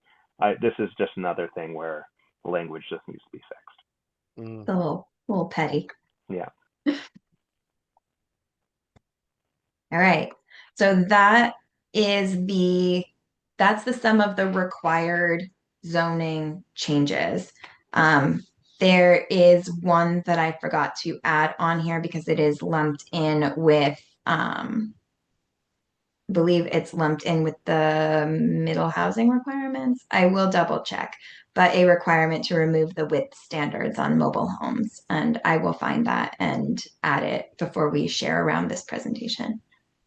This is just another thing where the language just needs to be fixed. A little petty. Yeah. All right. So that's the sum of the required zoning changes. There is one that I forgot to add on here because it is lumped in with, I believe it's lumped in with the middle housing requirements. I will double check, but a requirement to remove the width standards on mobile homes. And I will find that and add it before we share around this presentation.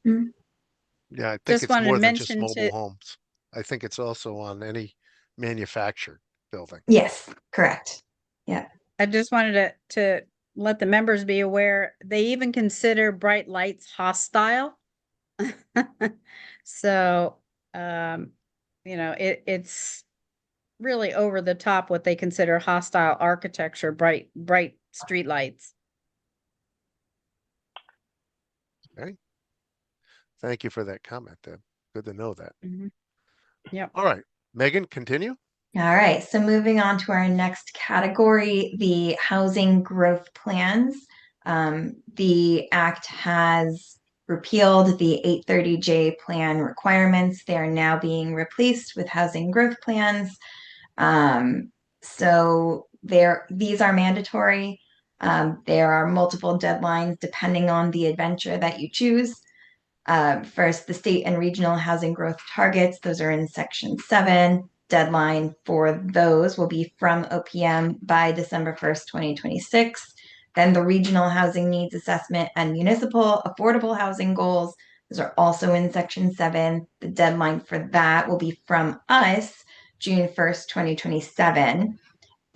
Yeah, I think it's more than just mobile homes. I think it's also on any manufactured building. Yes, correct. Yeah. I just wanted to let the members be aware, they even consider bright lights hostile. So, it's really over the top what they consider hostile architecture, bright street lights. Okay. Thank you for that comment, Deb. Good to know that. Yeah. All right, Megan, continue. All right, so moving on to our next category, the housing growth plans. The Act has repealed the 830J plan requirements. They are now being replaced with housing growth plans. So these are mandatory. There are multiple deadlines depending on the adventure that you choose. First, the state and regional housing growth targets, those are in section 7. Deadline for those will be from OPM by December 1st, 2026. Then the regional housing needs assessment and municipal affordable housing goals, those are also in section 7. The deadline for that will be from us, June 1st, 2027.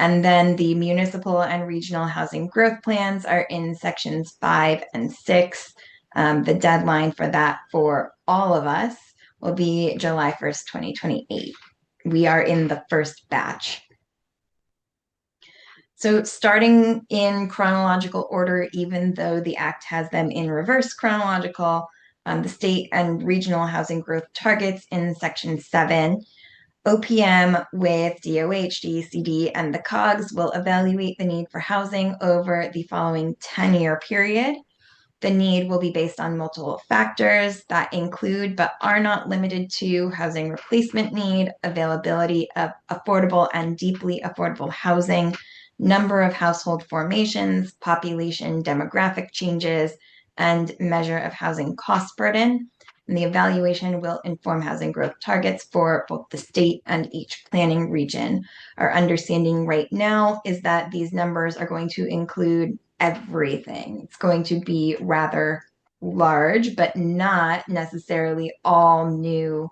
And then the municipal and regional housing growth plans are in sections 5 and 6. The deadline for that for all of us will be July 1st, 2028. We are in the first batch. So starting in chronological order, even though the Act has them in reverse chronological, the state and regional housing growth targets in section 7, OPM with DOH, DECD, and the COGs will evaluate the need for housing over the following 10-year period. The need will be based on multiple factors that include, but are not limited to, housing replacement need, availability of affordable and deeply affordable housing, number of household formations, population demographic changes, and measure of housing cost burden. And the evaluation will inform housing growth targets for both the state and each planning region. Our understanding right now is that these numbers are going to include everything. It's going to be rather large, but not necessarily all new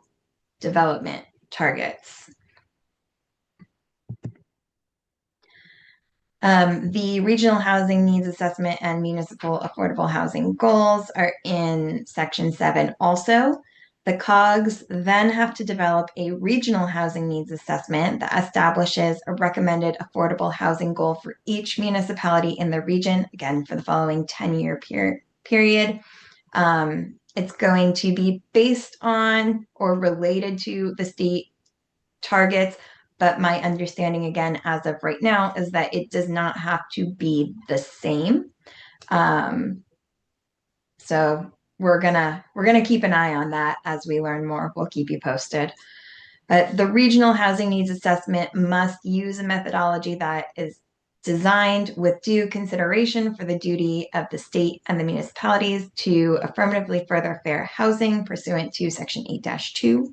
development targets. The regional housing needs assessment and municipal affordable housing goals are in section 7 also. The COGs then have to develop a regional housing needs assessment that establishes a recommended affordable housing goal for each municipality in the region, again, for the following 10-year period. It's going to be based on or related to the state targets, but my understanding, again, as of right now, is that it does not have to be the same. So we're gonna keep an eye on that as we learn more. We'll keep you posted. But the regional housing needs assessment must use a methodology that is designed with due consideration for the duty of the state and the municipalities to affirmatively further fair housing pursuant to section 8-2,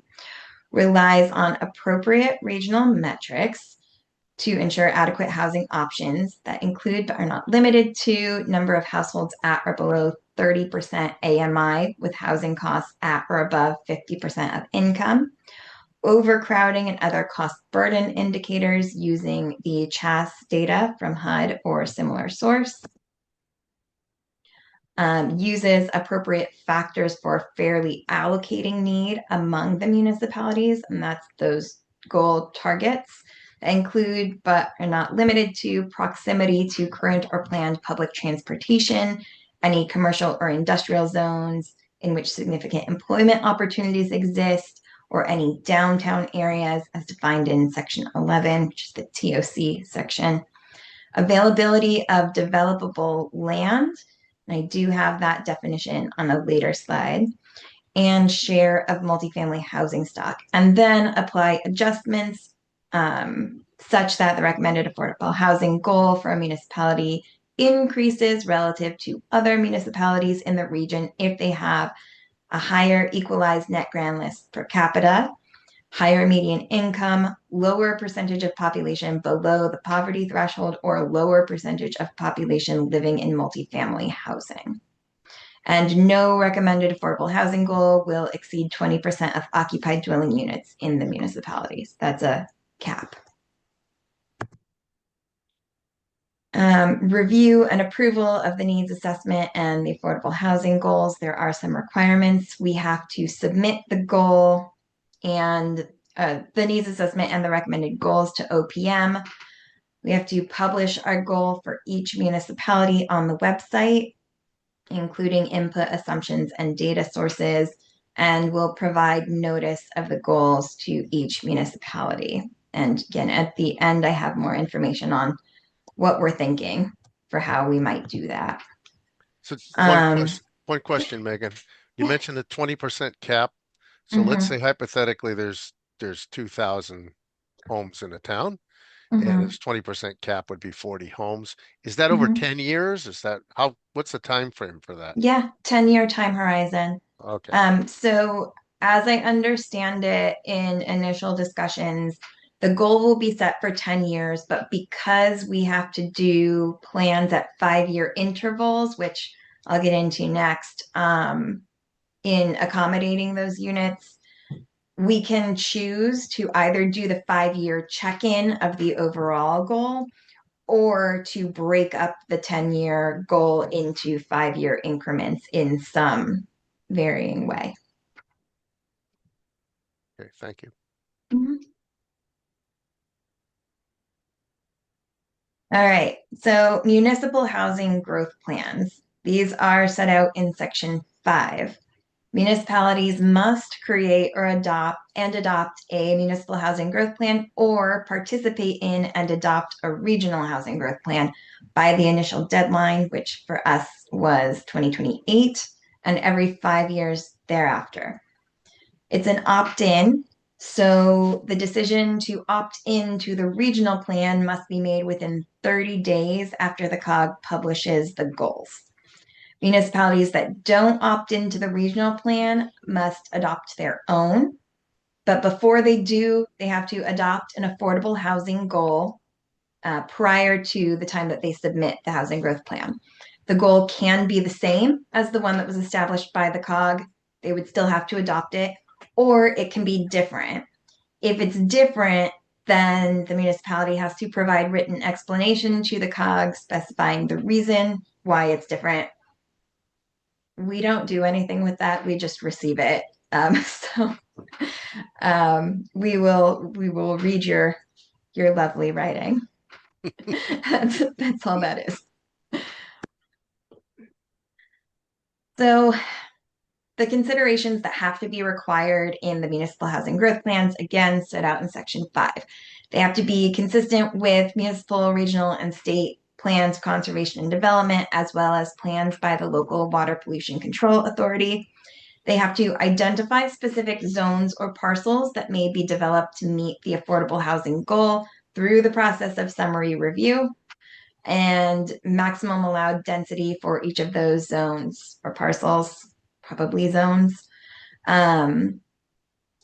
relies on appropriate regional metrics to ensure adequate housing options that include but are not limited to number of households at or below 30% AMI with housing costs at or above 50% of income, overcrowding and other cost burden indicators using the CHAS data from HUD or similar source, uses appropriate factors for fairly allocating need among the municipalities, and that's those goal targets that include but are not limited to proximity to current or planned public transportation, any commercial or industrial zones in which significant employment opportunities exist, or any downtown areas as defined in section 11, which is the TOC section. Availability of developable land, and I do have that definition on a later slide, and share of multifamily housing stock, and then apply adjustments such that the recommended affordable housing goal for a municipality increases relative to other municipalities in the region if they have a higher equalized net grand list per capita, higher median income, lower percentage of population below the poverty threshold, or a lower percentage of population living in multifamily housing. And no recommended affordable housing goal will exceed 20% of occupied dwelling units in the municipalities. That's a cap. Review and approval of the needs assessment and the affordable housing goals. There are some requirements. We have to submit the goal and the needs assessment and the recommended goals to OPM. We have to publish our goal for each municipality on the website, including input assumptions and data sources, and we'll provide notice of the goals to each municipality. And again, at the end, I have more information on what we're thinking for how we might do that. So Um, one question, Megan. You mentioned the 20% cap. So let's mhm, say hypothetically there's 2,000 homes in a town, and mhm, its 20% cap would be 40 homes. Is that over mhm. 10 years? What's the time frame for that? Yeah, 10-year time horizon. Okay. So as I understand it in initial discussions, the goal will be set for 10 years, but because we have to do plans at 5-year intervals, which I'll get into next, in accommodating those units, we can choose to either do the 5-year check-in of the overall goal or to break up the 10-year goal into 5-year increments in some varying way. Okay, thank you. Mhm. All right, so municipal housing growth plans. These are set out in section 5. Municipalities must create or adopt a municipal housing growth plan or participate in and adopt a regional housing growth plan by the initial deadline, which for us was 2028, and every 5 years thereafter. It's an opt-in, so the decision to opt into the regional plan must be made within 30 days after the COG publishes the goals. Municipalities that don't opt into the regional plan must adopt their own. But before they do, they have to adopt an affordable housing goal prior to the time that they submit the housing growth plan. The goal can be the same as the one that was established by the COG. They would still have to adopt it, or it can be different. If it's different, then the municipality has to provide written explanation to the COG specifying the reason why it's different. We don't do anything with that. We just receive it. So we will read your lovely writing. That's all that is. So the considerations that have to be required in the municipal housing growth plans, again, set out in section 5. They have to be consistent with municipal, regional, and state plans, conservation and development, as well as plans by the local water pollution control authority. They have to identify specific zones or parcels that may be developed to meet the affordable housing goal through the process of summary review, and maximum allowed density for each of those zones or parcels, probably zones.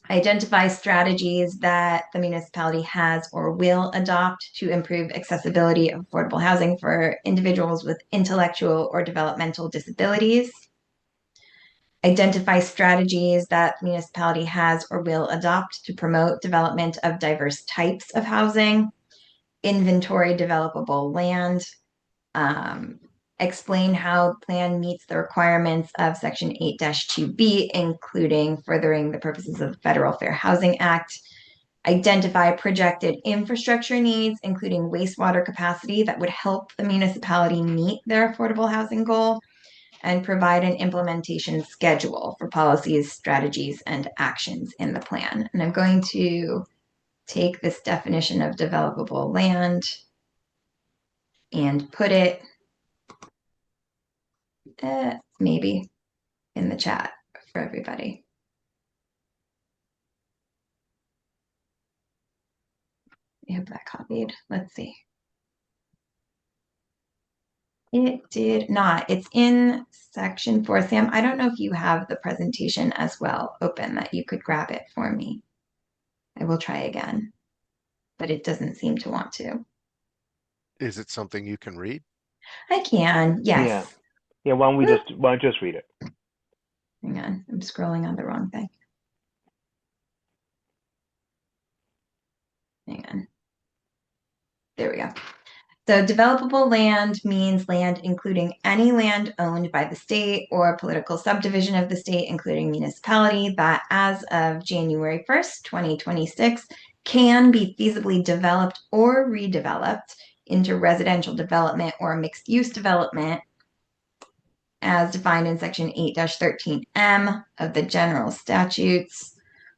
Identify strategies that the municipality has or will adopt to improve accessibility of affordable housing for individuals with intellectual or developmental disabilities. Identify strategies that the municipality has or will adopt to promote development of diverse types of housing. Inventory developable land. Explain how the plan meets the requirements of Section 8-2B, including furthering the purposes of the Federal Fair Housing Act. Identify projected infrastructure needs, including wastewater capacity that would help the municipality meet their affordable housing goal, and provide an implementation schedule for policies, strategies, and actions in the plan. And I'm going to take this definition of developable land and put it maybe in the chat for everybody. We have that copied. Let's see. It did not. It's in section 4. Sam, I don't know if you have the presentation as well open that you could grab it for me. I will try again, but it doesn't seem to want to. Is it something you can read? I can, yes. Yeah. Why don't you just read it? Hang on, I'm scrolling on the wrong thing. Hang on. There we go. So developable land means land including any land owned by the state or political subdivision of the state, including municipality, that as of January 1st, 2026, can be feasibly developed or redeveloped into residential development or mixed use development as defined in section 8-13M of the general statutes,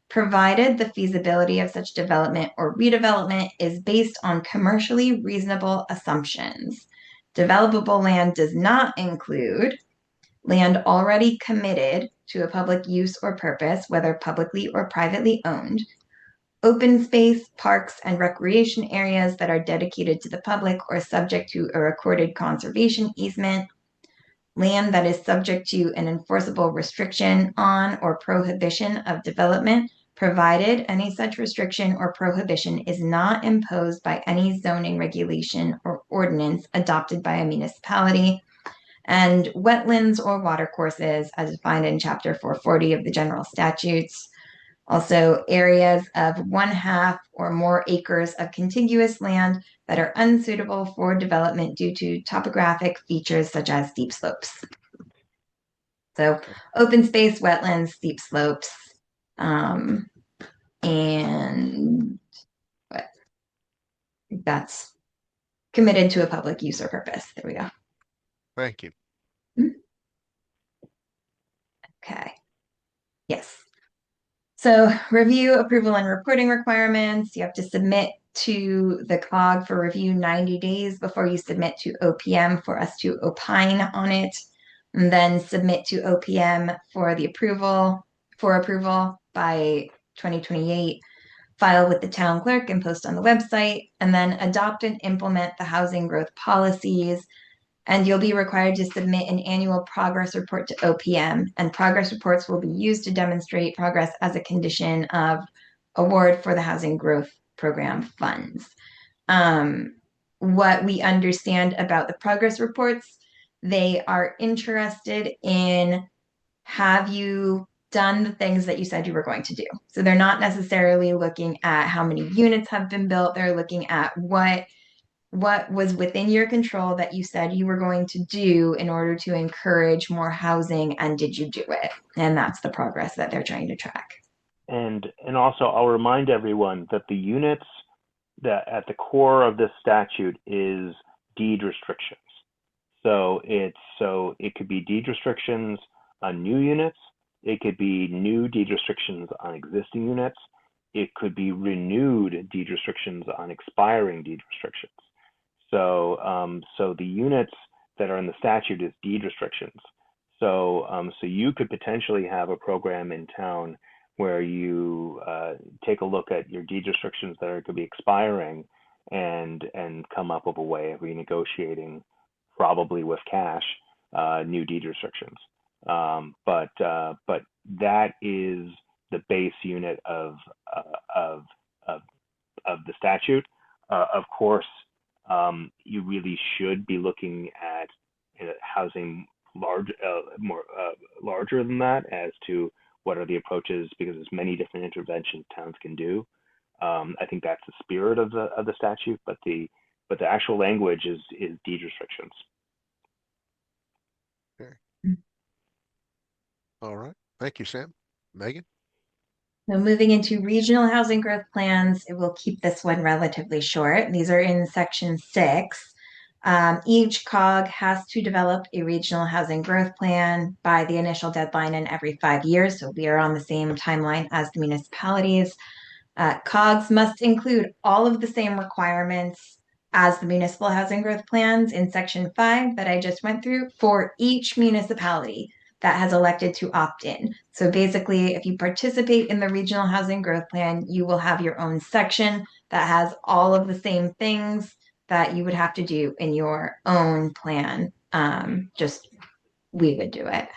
provided the feasibility of such development or redevelopment is based on commercially reasonable assumptions. Developable land does not include land already committed to a public use or purpose, whether publicly or privately owned, open space, parks, and recreation areas that are dedicated to the public or subject to a recorded conservation easement, land that is subject to an enforceable restriction on or prohibition of development, provided any such restriction or prohibition is not imposed by any zoning regulation or ordinance adopted by a municipality, and wetlands or watercourses as defined in Chapter 440 of the General Statutes. Also, areas of 1/2 or more acres of contiguous land that are unsuitable for development due to topographic features such as steep slopes. So open space, wetlands, steep slopes, and what? That's committed to a public use or purpose. There we go. Thank you. Okay. Yes. So review, approval, and reporting requirements. You have to submit to the COG for review 90 days before you submit to OPM for us to opine on it, and then submit to OPM for the approval by 2028, file with the town clerk and post on the website, and then adopt and implement the housing growth policies. And you'll be required to submit an annual progress report to OPM, and progress reports will be used to demonstrate progress as a condition of award for the housing growth program funds. What we understand about the progress reports, they are interested in, have you done the things that you said you were going to do? So they're not necessarily looking at how many units have been built. They're looking at what was within your control that you said you were going to do in order to encourage more housing, and did you do it? And that's the progress that they're trying to track. And also, I'll remind everyone that the units that at the core of this statute is deed restrictions. So it could be deed restrictions on new units. It could be new deed restrictions on existing units. It could be renewed deed restrictions on expiring deed restrictions. So the units that are in the statute is deed restrictions. So you could potentially have a program in town where you take a look at your deed restrictions that could be expiring and come up with a way of renegotiating, probably with cash, new deed restrictions. But that is the base unit of the statute. Of course, you really should be looking at housing larger than that, as to what are the approaches, because there's many different interventions towns can do. I think that's the spirit of the statute, but the actual language is deed restrictions. Okay. All right. Thank you, Sam. Megan? So moving into regional housing growth plans, it will keep this one relatively short. These are in section 6. Each COG has to develop a regional housing growth plan by the initial deadline in every 5 years. So we are on the same timeline as the municipalities. COGs must include all of the same requirements as the municipal housing growth plans in section 5 that I just went through for each municipality that has elected to opt in. So basically, if you participate in the regional housing growth plan, you will have your own section that has all of the same things that you would have to do in your own plan. Just we would do it.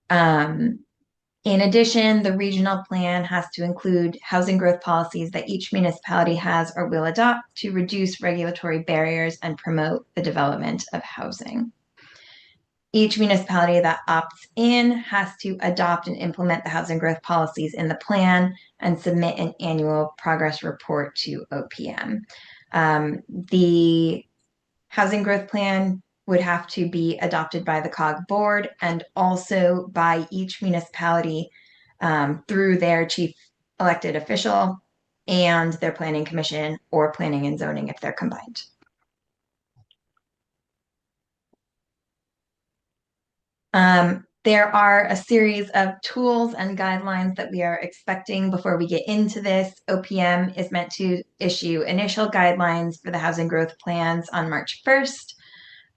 In addition, the regional plan has to include housing growth policies that each municipality has or will adopt to reduce regulatory barriers and promote the development of housing. Each municipality that opts in has to adopt and implement the housing growth policies in the plan and submit an annual progress report to OPM. The housing growth plan would have to be adopted by the COG board and also by each municipality through their chief elected official and their planning commission or planning and zoning if they're combined. There are a series of tools and guidelines that we are expecting before we get into this. OPM is meant to issue initial guidelines for the housing growth plans on March 1st.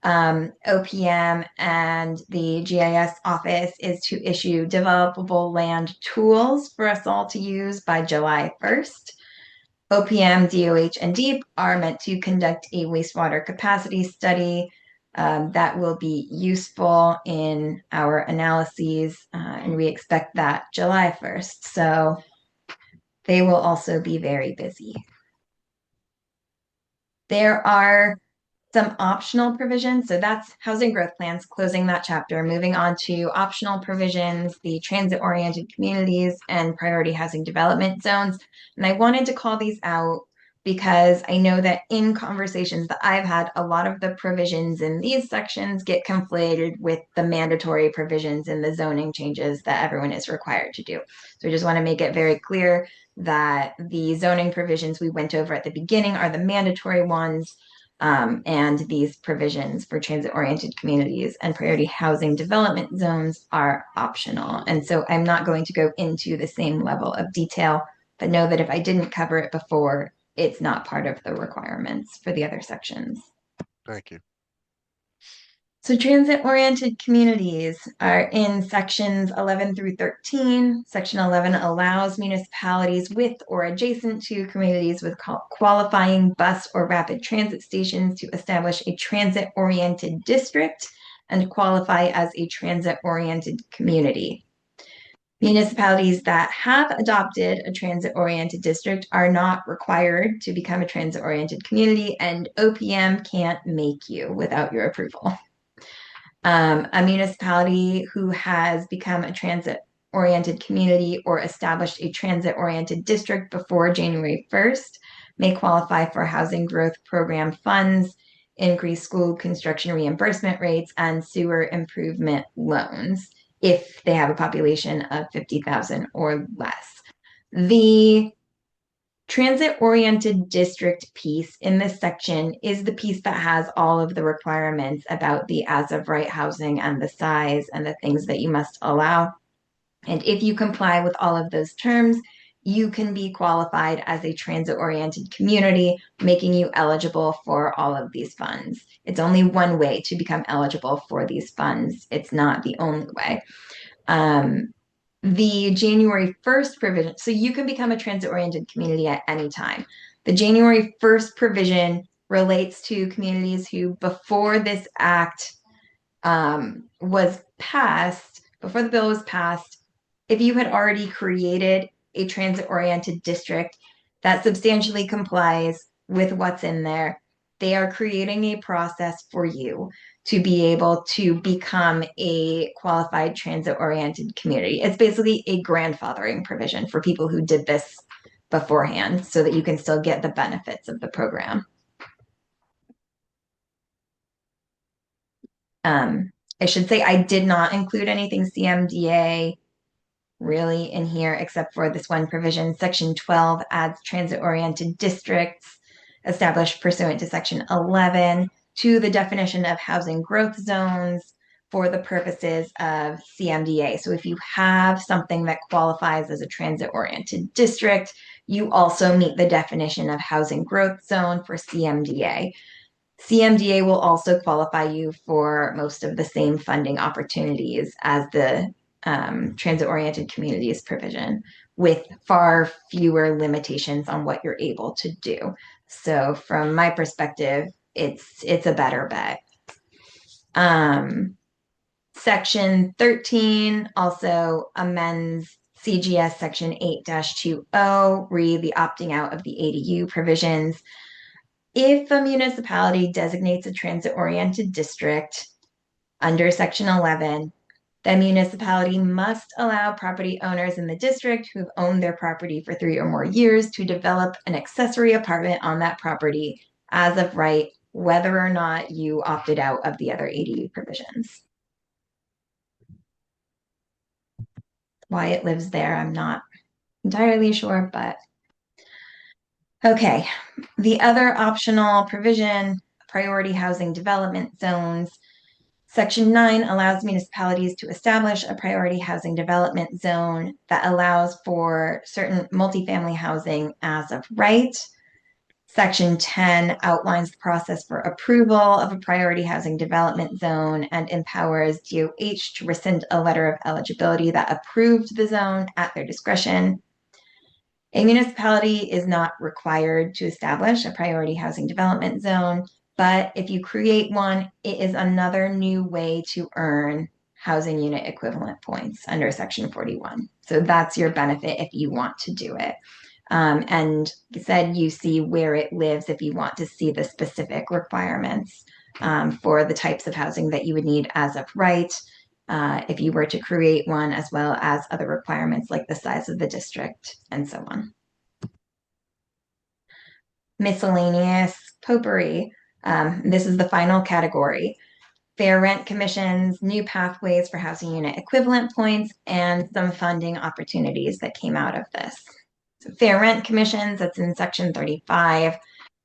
OPM and the GIS office is to issue developable land tools for us all to use by July 1st. OPM, DOH, and DEEP are meant to conduct a wastewater capacity study that will be useful in our analyses, and we expect that July 1st. So they will also be very busy. There are some optional provisions. So that's housing growth plans, closing that chapter, moving on to optional provisions, the transit-oriented communities and priority housing development zones. And I wanted to call these out because I know that in conversations that I've had, a lot of the provisions in these sections get conflated with the mandatory provisions in the zoning changes that everyone is required to do. So I just want to make it very clear that the zoning provisions we went over at the beginning are the mandatory ones. And these provisions for transit-oriented communities and priority housing development zones are optional. And so I'm not going to go into the same level of detail, but know that if I didn't cover it before, it's not part of the requirements for the other sections. Thank you. So transit-oriented communities are in sections 11 through 13. Section 11 allows municipalities with or adjacent to communities with qualifying bus or rapid transit stations to establish a transit-oriented district and qualify as a transit-oriented community. Municipalities that have adopted a transit-oriented district are not required to become a transit-oriented community, and OPM can't make you without your approval. A municipality who has become a transit-oriented community or established a transit-oriented district before January 1st may qualify for housing growth program funds, increased school construction reimbursement rates, and sewer improvement loans if they have a population of 50,000 or less. The transit-oriented district piece in this section is the piece that has all of the requirements about the as-of-right housing and the size and the things that you must allow. And if you comply with all of those terms, you can be qualified as a transit-oriented community, making you eligible for all of these funds. It's only one way to become eligible for these funds. It's not the only way. The January 1st provision, so you can become a transit-oriented community at any time. The January 1st provision relates to communities who, before this act was passed, before the bill was passed, if you had already created a transit-oriented district that substantially complies with what's in there, they are creating a process for you to be able to become a qualified transit-oriented community. It's basically a grandfathering provision for people who did this beforehand so that you can still get the benefits of the program. I should say I did not include anything CMDA really in here except for this one provision. Section 12 adds transit-oriented districts established pursuant to Section 11 to the definition of housing growth zones for the purposes of CMDA. So if you have something that qualifies as a transit-oriented district, you also meet the definition of housing growth zone for CMDA. CMDA will also qualify you for most of the same funding opportunities as the transit-oriented communities provision, with far fewer limitations on what you're able to do. So from my perspective, it's a better bet. Section 13 also amends CGS section 8-20, read the opting out of the ADU provisions. If a municipality designates a transit-oriented district under section 11, the municipality must allow property owners in the district who've owned their property for 3 or more years to develop an accessory apartment on that property as of right, whether or not you opted out of the other ADU provisions. Why it lives there, I'm not entirely sure, but okay. The other optional provision, priority housing development zones. Section 9 allows municipalities to establish a priority housing development zone that allows for certain multifamily housing as of right. Section 10 outlines the process for approval of a priority housing development zone and empowers DOH to rescind a letter of eligibility that approved the zone at their discretion. A municipality is not required to establish a priority housing development zone, but if you create one, it is another new way to earn housing unit equivalent points under Section 41. So that's your benefit if you want to do it. And said you see where it lives if you want to see the specific requirements for the types of housing that you would need as of right if you were to create one, as well as other requirements like the size of the district and so on. Miscellaneous potpourri. This is the final category. Fair rent commissions, new pathways for housing unit equivalent points, and some funding opportunities that came out of this. So fair rent commissions, that's in Section 35.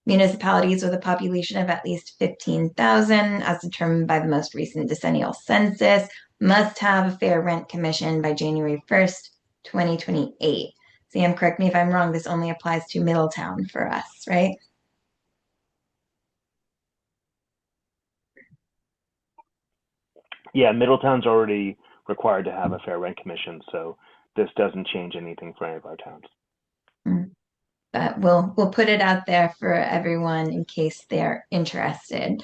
Municipalities with a population of at least 15,000, as determined by the most recent decennial census, must have a fair rent commission by January 1st, 2028. Sam, correct me if I'm wrong, this only applies to Middletown for us, right? Yeah, Middletown's already required to have a fair rent commission, so this doesn't change anything for any of our towns. But we'll put it out there for everyone in case they're interested.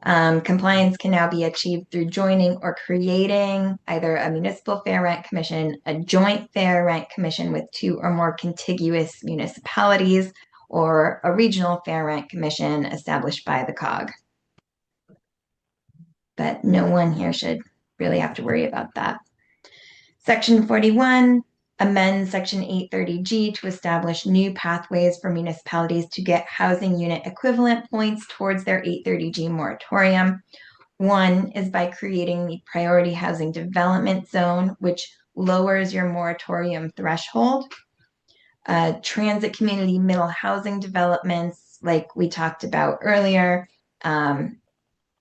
Compliance can now be achieved through joining or creating either a municipal fair rent commission, a joint fair rent commission with 2 or more contiguous municipalities, or a regional fair rent commission established by the COG. But no one here should really have to worry about that. Section 41 amends Section 830G to establish new pathways for municipalities to get housing unit equivalent points towards their 830G moratorium. One is by creating the priority housing development zone, which lowers your moratorium threshold. Transit community middle housing developments, like we talked about earlier,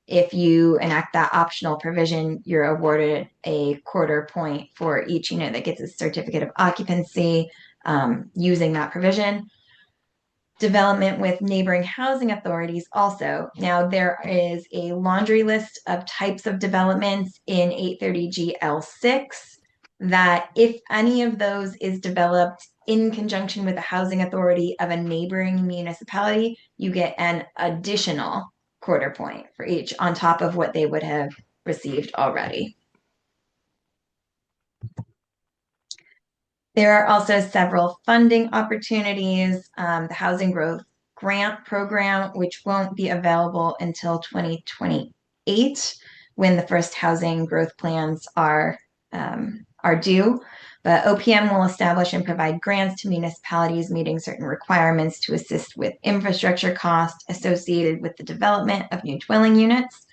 if you enact that optional provision, you're awarded a 1/4 point for each unit that gets a certificate of occupancy using that provision. Development with neighboring housing authorities also. Now, there is a laundry list of types of developments in 830G L6 that if any of those is developed in conjunction with a housing authority of a neighboring municipality, you get an additional 1/4 point for each on top of what they would have received already. There are also several funding opportunities. The Housing Growth Grant Program, which won't be available until 2028 when the first housing growth plans are due. But OPM will establish and provide grants to municipalities meeting certain requirements to assist with infrastructure costs associated with the development of new dwelling units.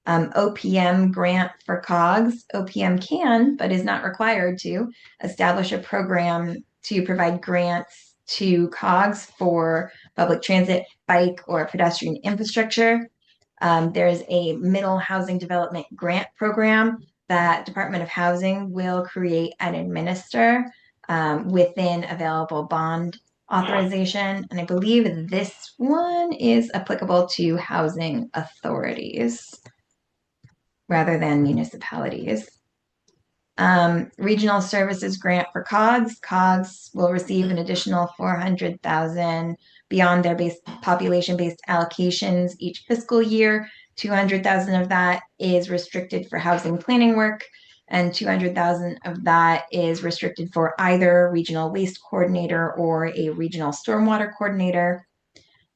OPM grant for COGS. OPM can, but is not required to, establish a program to provide grants to COGS for public transit, bike, or pedestrian infrastructure. There's a middle housing development grant program that Department of Housing will create and administer within available bond authorization. And I believe this one is applicable to housing authorities rather than municipalities. Regional Services Grant for COGS. COGS will receive an additional $400,000 beyond their population-based allocations each fiscal year. $200,000 of that is restricted for housing planning work, and $200,000 of that is restricted for either regional waste coordinator or a regional stormwater coordinator.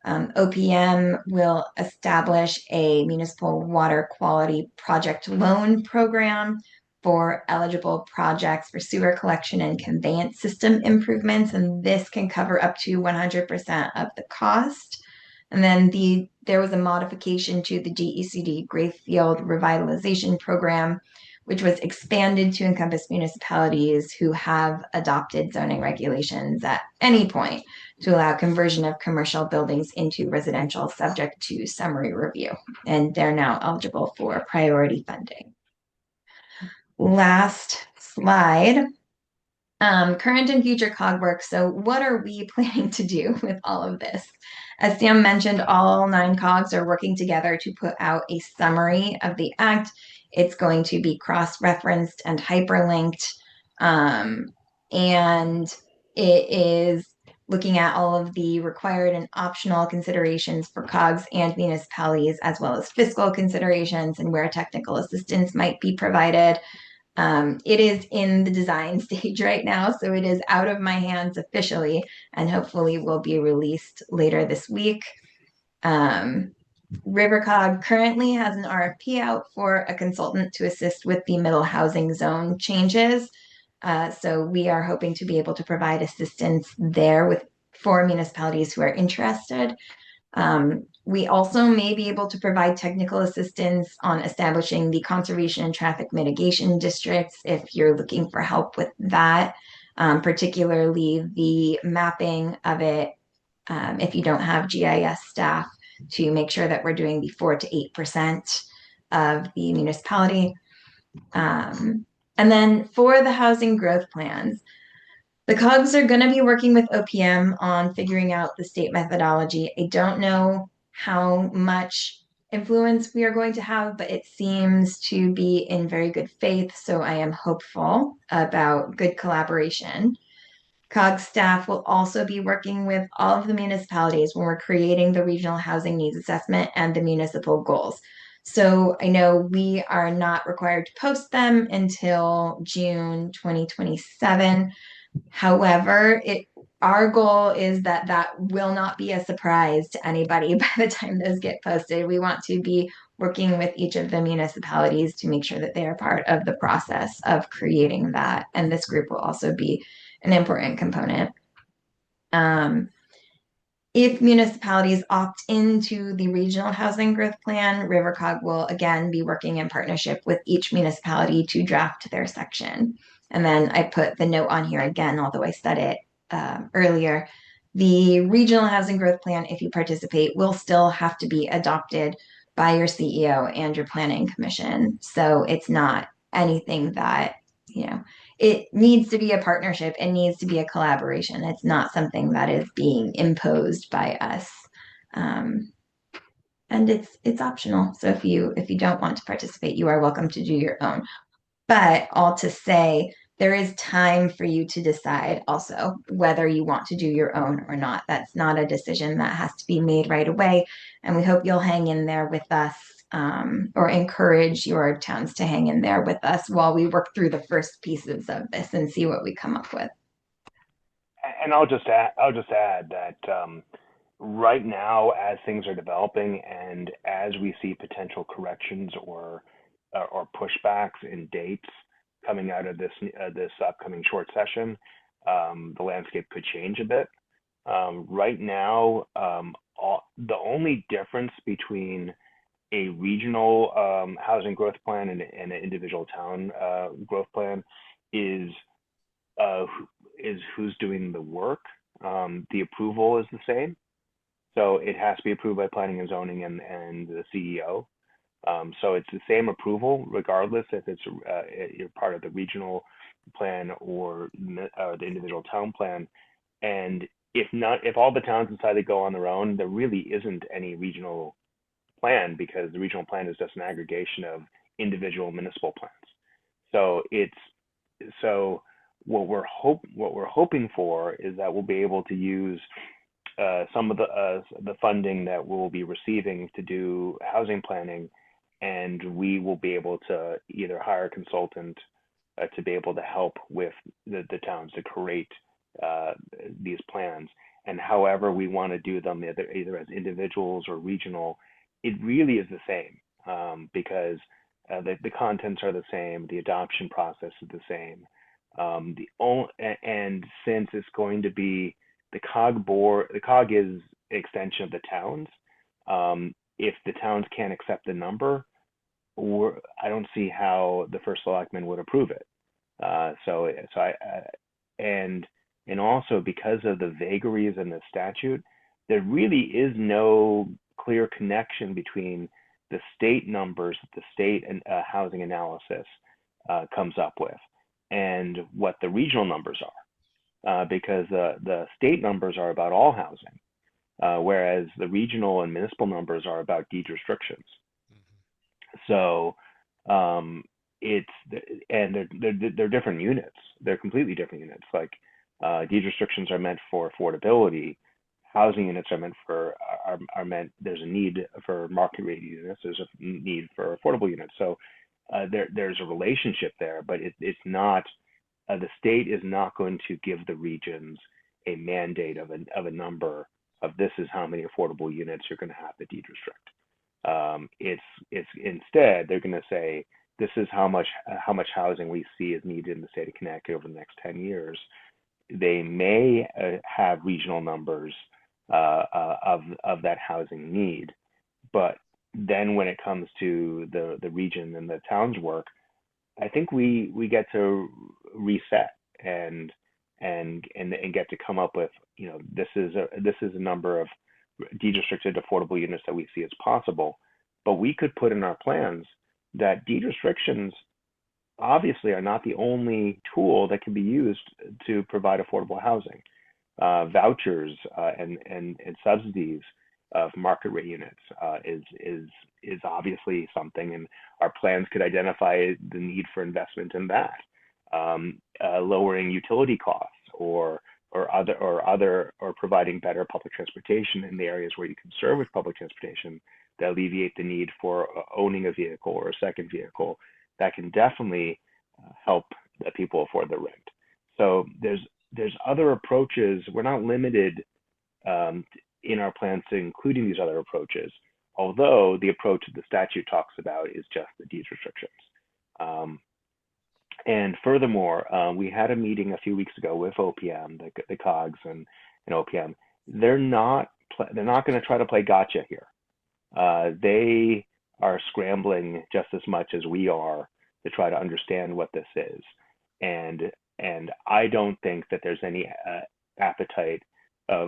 OPM will establish a municipal water quality project loan program for eligible projects for sewer collection and conveyance system improvements, and this can cover up to 100% of the cost. And then there was a modification to the DECD Grayfield Revitalization Program, which was expanded to encompass municipalities who have adopted zoning regulations at any point to allow conversion of commercial buildings into residential subject to summary review. And they're now eligible for priority funding. Last slide. Current and future COG work. So what are we planning to do with all of this? As Sam mentioned, all 9 COGs are working together to put out a summary of the act. It's going to be cross-referenced and hyperlinked. And it is looking at all of the required and optional considerations for COGs and municipalities, as well as fiscal considerations and where technical assistance might be provided. It is in the design stage right now, so it is out of my hands officially, and hopefully will be released later this week. RiverCOG currently has an RFP out for a consultant to assist with the middle housing zone changes. So we are hoping to be able to provide assistance there for municipalities who are interested. We also may be able to provide technical assistance on establishing the conservation and traffic mitigation districts if you're looking for help with that, particularly the mapping of it if you don't have GIS staff to make sure that we're doing the 4 to 8% of the municipality. And then for the housing growth plans, the COGs are going to be working with OPM on figuring out the state methodology. I don't know how much influence we are going to have, but it seems to be in very good faith. So I am hopeful about good collaboration. COG staff will also be working with all of the municipalities when we're creating the regional housing needs assessment and the municipal goals. So I know we are not required to post them until June 2027. However, our goal is that will not be a surprise to anybody by the time those get posted. We want to be working with each of the municipalities to make sure that they are part of the process of creating that. And this group will also be an important component. If municipalities opt into the regional housing growth plan, RiverCOG will again be working in partnership with each municipality to draft their section. And then I put the note on here again, although I said it earlier. The regional housing growth plan, if you participate, will still have to be adopted by your CEO and your planning commission. So it's not anything that, it needs to be a partnership. It needs to be a collaboration. It's not something that is being imposed by us. And it's optional. So if you don't want to participate, you are welcome to do your own. But all to say, there is time for you to decide also whether you want to do your own or not. That's not a decision that has to be made right away. And we hope you'll hang in there with us or encourage your towns to hang in there with us while we work through the first pieces of this and see what we come up with. And I'll just add that right now, as things are developing and as we see potential corrections or pushbacks in dates coming out of this upcoming short session, the landscape could change a bit. Right now, the only difference between a regional housing growth plan and an individual town growth plan is who's doing the work. The approval is the same, so it has to be approved by planning and zoning and the CEO. So it's the same approval, regardless if it's you're part of the regional plan or the individual town plan. And if all the towns decide to go on their own, there really isn't any regional plan, because the regional plan is just an aggregation of individual municipal plans. So what we're hoping for is that we'll be able to use some of the funding that we'll be receiving to do housing planning, and we will be able to either hire a consultant to be able to help with the towns to create these plans. And however we want to do them, either as individuals or regional, it really is the same, because the contents are the same, the adoption process is the same. And since it's going to be the COG board, the COG is an extension of the towns. If the towns can't accept the number, I don't see how the first selectman would approve it. And also because of the vagaries in the statute, there really is no clear connection between the state numbers that the state and housing analysis comes up with and what the regional numbers are, because the state numbers are about all housing, whereas the regional and municipal numbers are about deed restrictions. So they're different units. They're completely different units. Like deed restrictions are meant for affordability. Housing units are meant for there's a need for market rate units. There's a need for affordable units. So there's a relationship there, but it's not. The state is not going to give the regions a mandate of a number of this is how many affordable units you're going to have to deed restrict. It's instead they're going to say this is how much housing we see is needed in the state of Connecticut over the next 10 years. They may have regional numbers of that housing need, but then when it comes to the region and the town's work, I think we get to reset and get to come up with, this is a number of deed restricted affordable units that we see as possible. But we could put in our plans that deed restrictions obviously are not the only tool that can be used to provide affordable housing. Vouchers and subsidies of market rate units is obviously something, and our plans could identify the need for investment in that. Lowering utility costs or providing better public transportation in the areas where you can serve with public transportation that alleviate the need for owning a vehicle or a second vehicle, that can definitely help people afford the rent. So there's other approaches. We're not limited in our plans to including these other approaches, although the approach that the statute talks about is just the deed restrictions. And furthermore, we had a meeting a few weeks ago with OPM, the COGs and OPM. They're not going to try to play gotcha here. They are scrambling just as much as we are to try to understand what this is. And I don't think that there's any appetite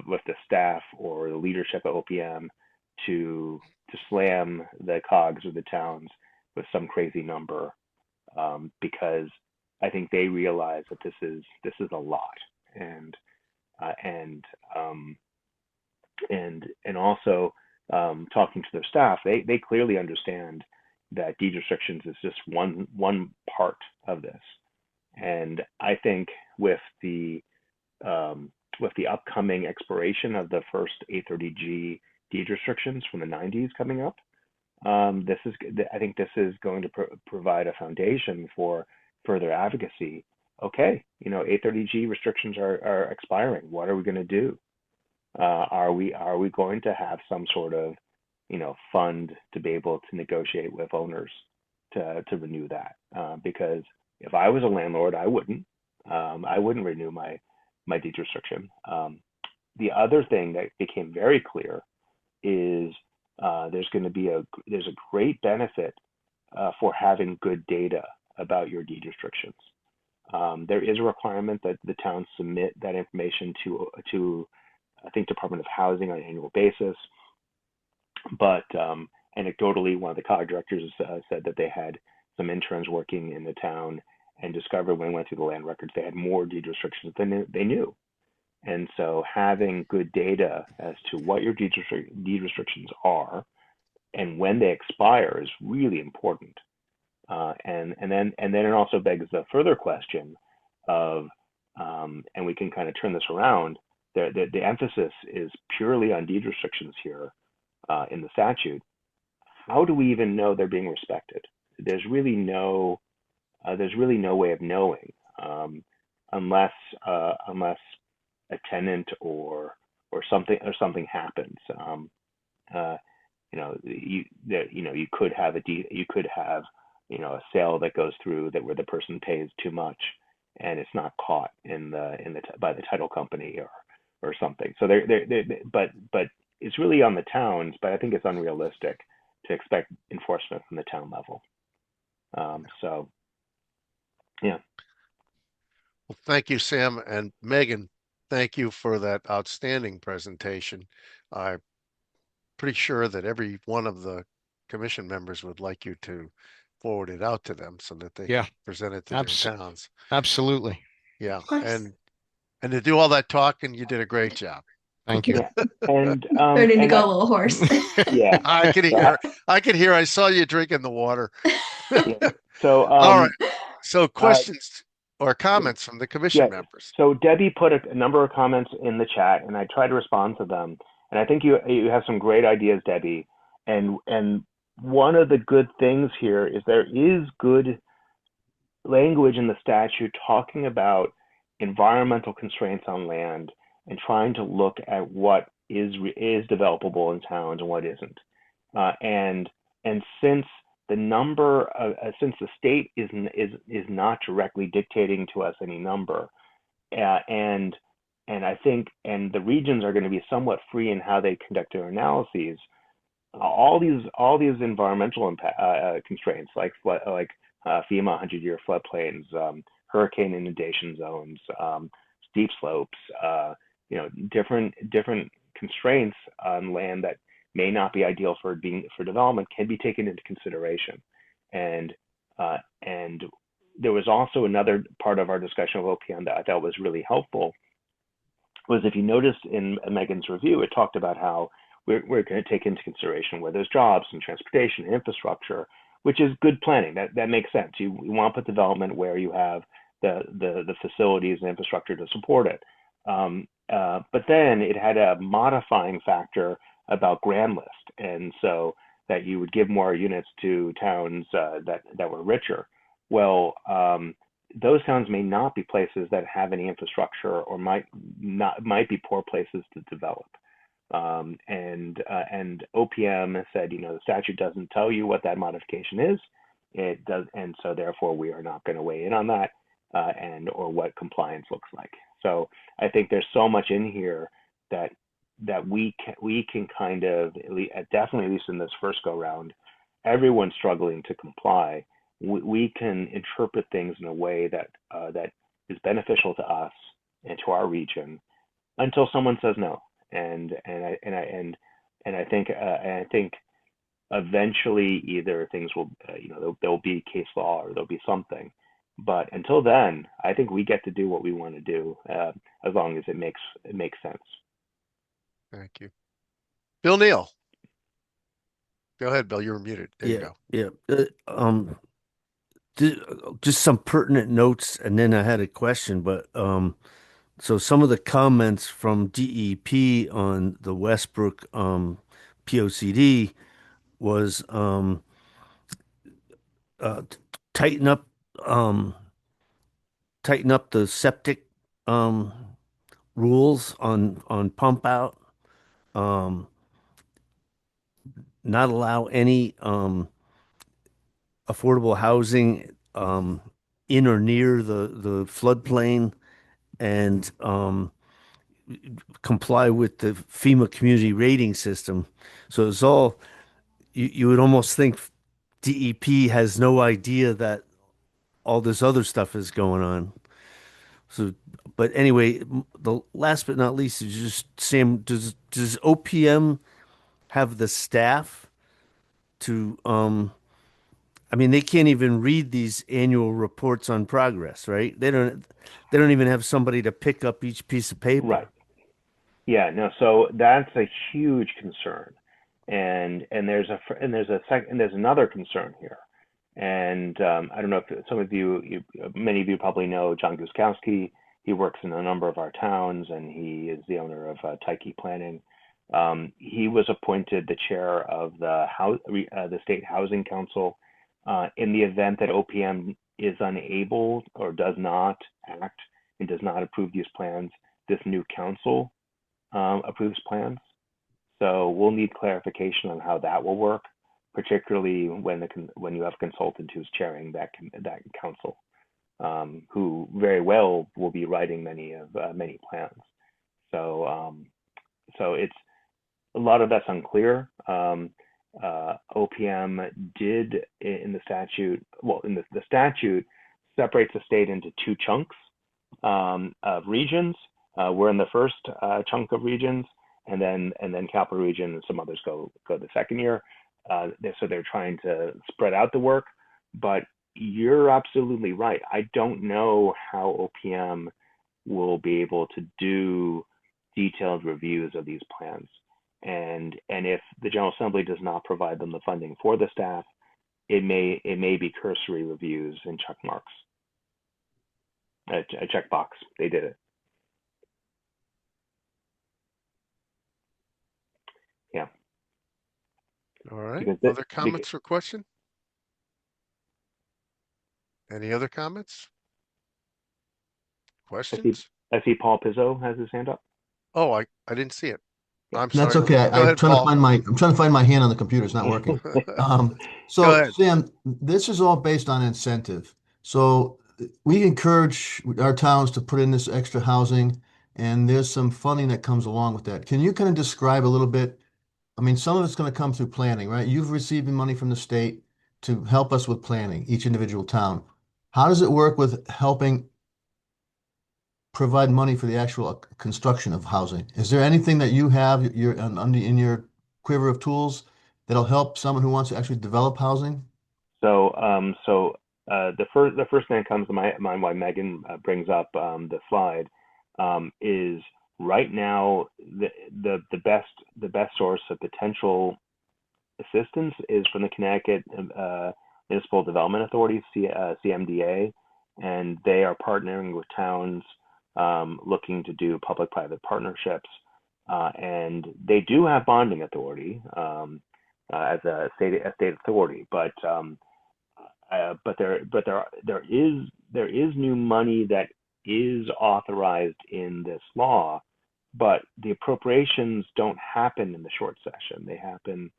with the staff or the leadership at OPM to slam the COGs or the towns with some crazy number, because I think they realize that this is a lot, and also talking to their staff, they clearly understand that deed restrictions is just one part of this. And I think with the upcoming expiration of the first 830G deed restrictions from the 90s coming up, I think this is going to provide a foundation for further advocacy. Okay, 830G restrictions are expiring. What are we going to do? Are we going to have some sort of fund to be able to negotiate with owners to renew that? Because if I was a landlord, I wouldn't renew my deed restriction. The other thing that became very clear is there's a great benefit for having good data about your deed restrictions. There is a requirement that the towns submit that information to I think Department of Housing on an annual basis. But anecdotally, one of the COG directors said that they had some interns working in the town and discovered when they went through the land records, they had more deed restrictions than they knew. And so having good data as to what your deed restrictions are and when they expire is really important. And then it also begs the further question of, and we can kind of turn this around, the emphasis is purely on deed restrictions here in the statute. How do we even know they're being respected? There's really no way of knowing unless a tenant or something happens. You could have a sale that goes through where the person pays too much and it's not caught by the title company or something. So but it's really on the towns, but I think it's unrealistic to expect enforcement from the town level. So, yeah. Well, thank you, Sam, and Megan. Thank you for that outstanding presentation. I'm pretty sure that every one of the commission members would like you to forward it out to them so that they Yeah. can present it to their towns. Absolutely. Yeah, Of course. and to do all that talking, you did a great job. Thank you. Yeah. And Starting to and go a little hoarse. yeah. I could So hear. I could hear. I saw you drinking the water. yeah. So All right. So questions or comments from the commission yeah. members? So Debbie put a number of comments in the chat, and I tried to respond to them. And I think you have some great ideas, Debbie. And one of the good things here is there is good language in the statute talking about environmental constraints on land and trying to look at what is developable in towns and what isn't. And since since the state is not directly dictating to us any number, and I think the regions are going to be somewhat free in how they conduct their analyses. All these environmental constraints like FEMA 100-year floodplains, hurricane inundation zones, steep slopes, different constraints on land that may not be ideal for development can be taken into consideration. And there was also another part of our discussion of OPM that I thought was really helpful, was if you noticed in Megan's review, it talked about how we're going to take into consideration where there's jobs and transportation and infrastructure, which is good planning. That makes sense. You want to put development where you have the facilities and infrastructure to support it. But then it had a modifying factor about grand list, and so that you would give more units to towns that were richer. Well, those towns may not be places that have any infrastructure, or might be poor places to develop. And OPM said, the statute doesn't tell you what that modification is. It does, and so therefore we are not going to weigh in on that, or what compliance looks like. So I think there's so much in here that we can kind of, definitely at least in this first go round, everyone's struggling to comply. We can interpret things in a way that is beneficial to us and to our region until someone says no. And I think eventually either things will, there'll be case law or there'll be something. But until then, I think we get to do what we want to do, as long as it makes sense. Thank you, Bill Neal. Go ahead, Bill. You were muted. There you go. Yeah. Just some pertinent notes, and then I had a question. But so some of the comments from DEP on the Westbrook POCD was tighten up the septic rules on pump out, not allow any affordable housing in or near the floodplain, and comply with the FEMA community rating system. So it's all, you would almost think DEP has no idea that all this other stuff is going on. So, but anyway, the last but not least is just, Sam, does OPM have the staff to, I mean, they can't even read these annual reports on progress, right? They don't even have somebody to pick up each piece of paper. Right. Yeah, no, so that's a huge concern. And there's another concern here. And I don't know if some of many of you probably know John Guskowski. He works in a number of our towns, and he is the owner of Tyke Planning. He was appointed the chair of the State Housing Council. In the event that OPM is unable or does not act and does not approve these plans, this new council approves plans. So we'll need clarification on how that will work, particularly when you have a consultant who's chairing that council, who very well will be writing many plans. So it's a lot of that's unclear, OPM did in the statute, well, in the statute separates the state into two chunks of regions. We're in the first chunk of regions, and then capital region and some others go the second year. So they're trying to spread out the work, but you're absolutely right. I don't know how OPM will be able to do detailed reviews of these plans. And if the General Assembly does not provide them the funding for the staff, it may be cursory reviews and check marks. A checkbox. They did it. Yeah. All right. Other comments or question? Any other comments? Questions? I see Paul Pizzo has his hand up. Oh, I didn't see it. I'm sorry. That's okay. I'm trying to find my hand on the computer. It's not working. So Sam, this is all based on incentive. So we encourage our towns to put in this extra housing, and there's some funding that comes along with that. Can you kind of describe a little bit? I mean, some of it's going to come through planning, right? You've received money from the state to help us with planning, each individual town. How does it work with helping provide money for the actual construction of housing? Is there anything that you have in your quiver of tools that'll help someone who wants to actually develop housing? So, the first thing that comes to my mind why Megan brings up the slide is right now the best source of potential assistance is from the Connecticut Municipal Development Authority, CMDA, and they are partnering with towns looking to do public-private partnerships, and they do have bonding authority as a state authority, but there is new money that is authorized in this law, but the appropriations don't happen in the short session. They happen,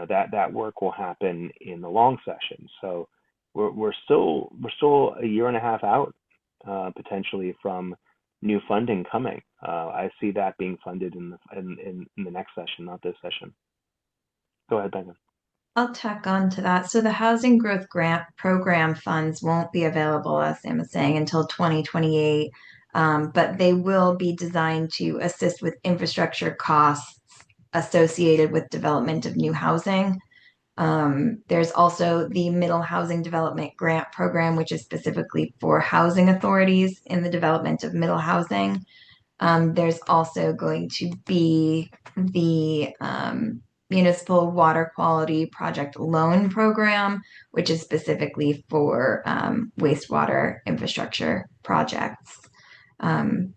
that work will happen in the long session. So we're still a year and a half out potentially from new funding coming. I see that being funded in the next session, not this session. Go ahead, Megan. I'll tack on to that. So the Housing Growth Grant Program funds won't be available, as Sam was saying, until 2028, but they will be designed to assist with infrastructure costs associated with development of new housing. There's also the Middle Housing Development Grant Program, which is specifically for housing authorities in the development of middle housing. There's also going to be the Municipal Water Quality Project Loan Program, which is specifically for wastewater infrastructure projects. And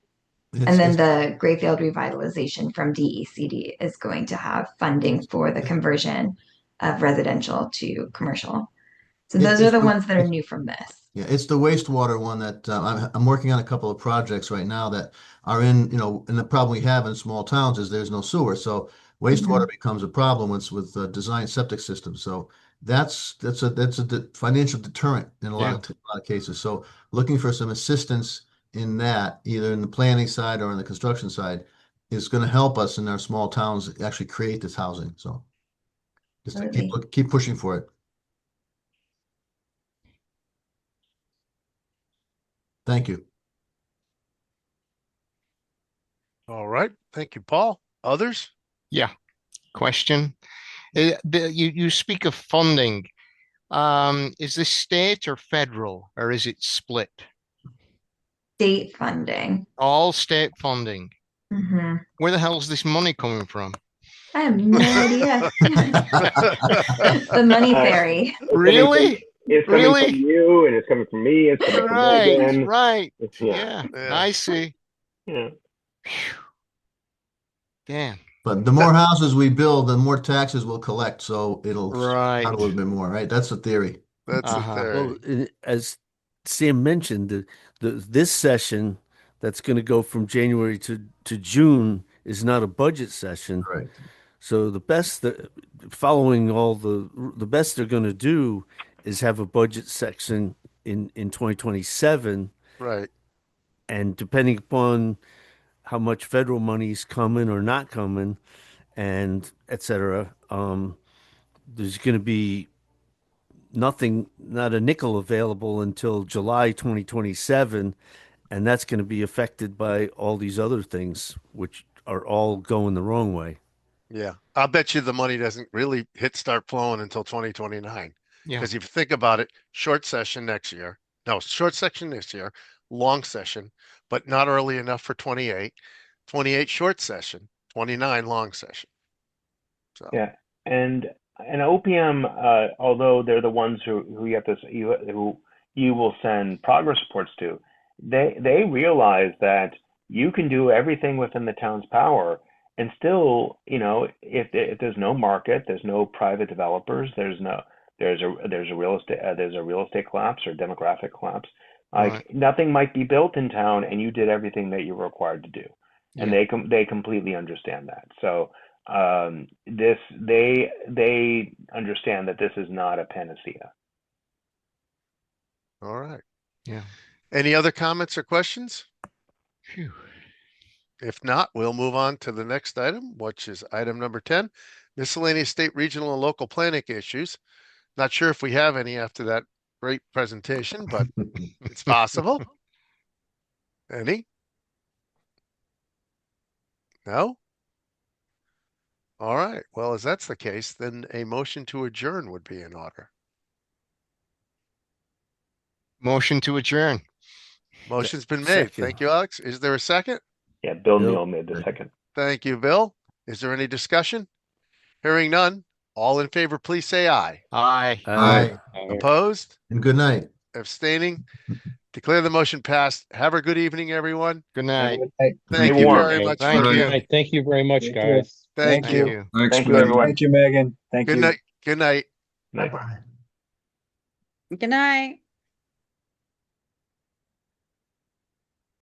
then the Grayfield Revitalization from DECD is going to have funding for the conversion of residential to commercial. So those are the ones that are new from this. Yeah, it's the wastewater one that I'm working on a couple of projects right now that are in, and the problem we have in small towns is there's no sewer. So wastewater becomes a problem with design septic systems. So that's a financial deterrent in a lot of cases. So looking for some assistance in that, either in the planning side or in the construction side, is going to help us in our small towns actually create this housing. So just to keep pushing for it. Thank you. All right. Thank you, Paul. Others? Yeah. Question. You speak of funding. Is this state or federal, or is it split? State funding. All state funding. Mm-hmm. Where the hell is this money coming from? I have no idea. The money fairy. Really? It's coming from you, and it's coming from me. It's coming from Megan. Right. Yeah. I see. Yeah. Damn. But the more houses we build, the more taxes we'll collect. So it'll right out a little bit more, right? That's the theory. That's the theory. Well, as Sam mentioned, this session that's going to go from January to June is not a budget session. Right. So the best following all the best they're going to do is have a budget section in 2027. Right. And depending upon how much federal money is coming or not coming, and et cetera, there's going to be nothing, not a nickel available until July 2027, and that's going to be affected by all these other things, which are all going the wrong way. Yeah, I'll bet you the money doesn't really start flowing until 2029. Yeah. Because if you think about it, short session this year, long session, but not early enough for 28, 28 short session, 29 long session. So Yeah, and OPM, although they're the ones who you have to who you will send progress reports to, they realize that you can do everything within the town's power, and still, if there's no market, there's no private developers, there's a real estate collapse or demographic collapse. Like Right. nothing might be built in town, and you did everything that you were required to do, and Yeah. they completely understand that. So they understand that this is not a panacea. all right. Yeah. Any other comments or questions? Phew. If not, we'll move on to the next item, which is item number 10, miscellaneous state, regional, and local planning issues. Not sure if we have any after that great presentation, but it's possible. Any? No? All right. Well, as that's the case, then a motion to adjourn would be in order. Motion to adjourn. Motion's been made. Second. Thank you, Alex. Is there a second? Yeah, Bill Bill. Neal made the second. Thank you, Bill. Is there any discussion? Hearing none. All in favor, please say aye. Aye. Aye. Opposed? And good night. Abstaining? Declare the motion passed. Have a good evening, everyone. Good night. Thank Stay you warm. very much. Thank for you. being- Thank you very much, guys. Thank Thank you. you. Thank you, everyone. Thank you, Megan. Thank Good you. night. Good night. Night. Bye-bye. Good night.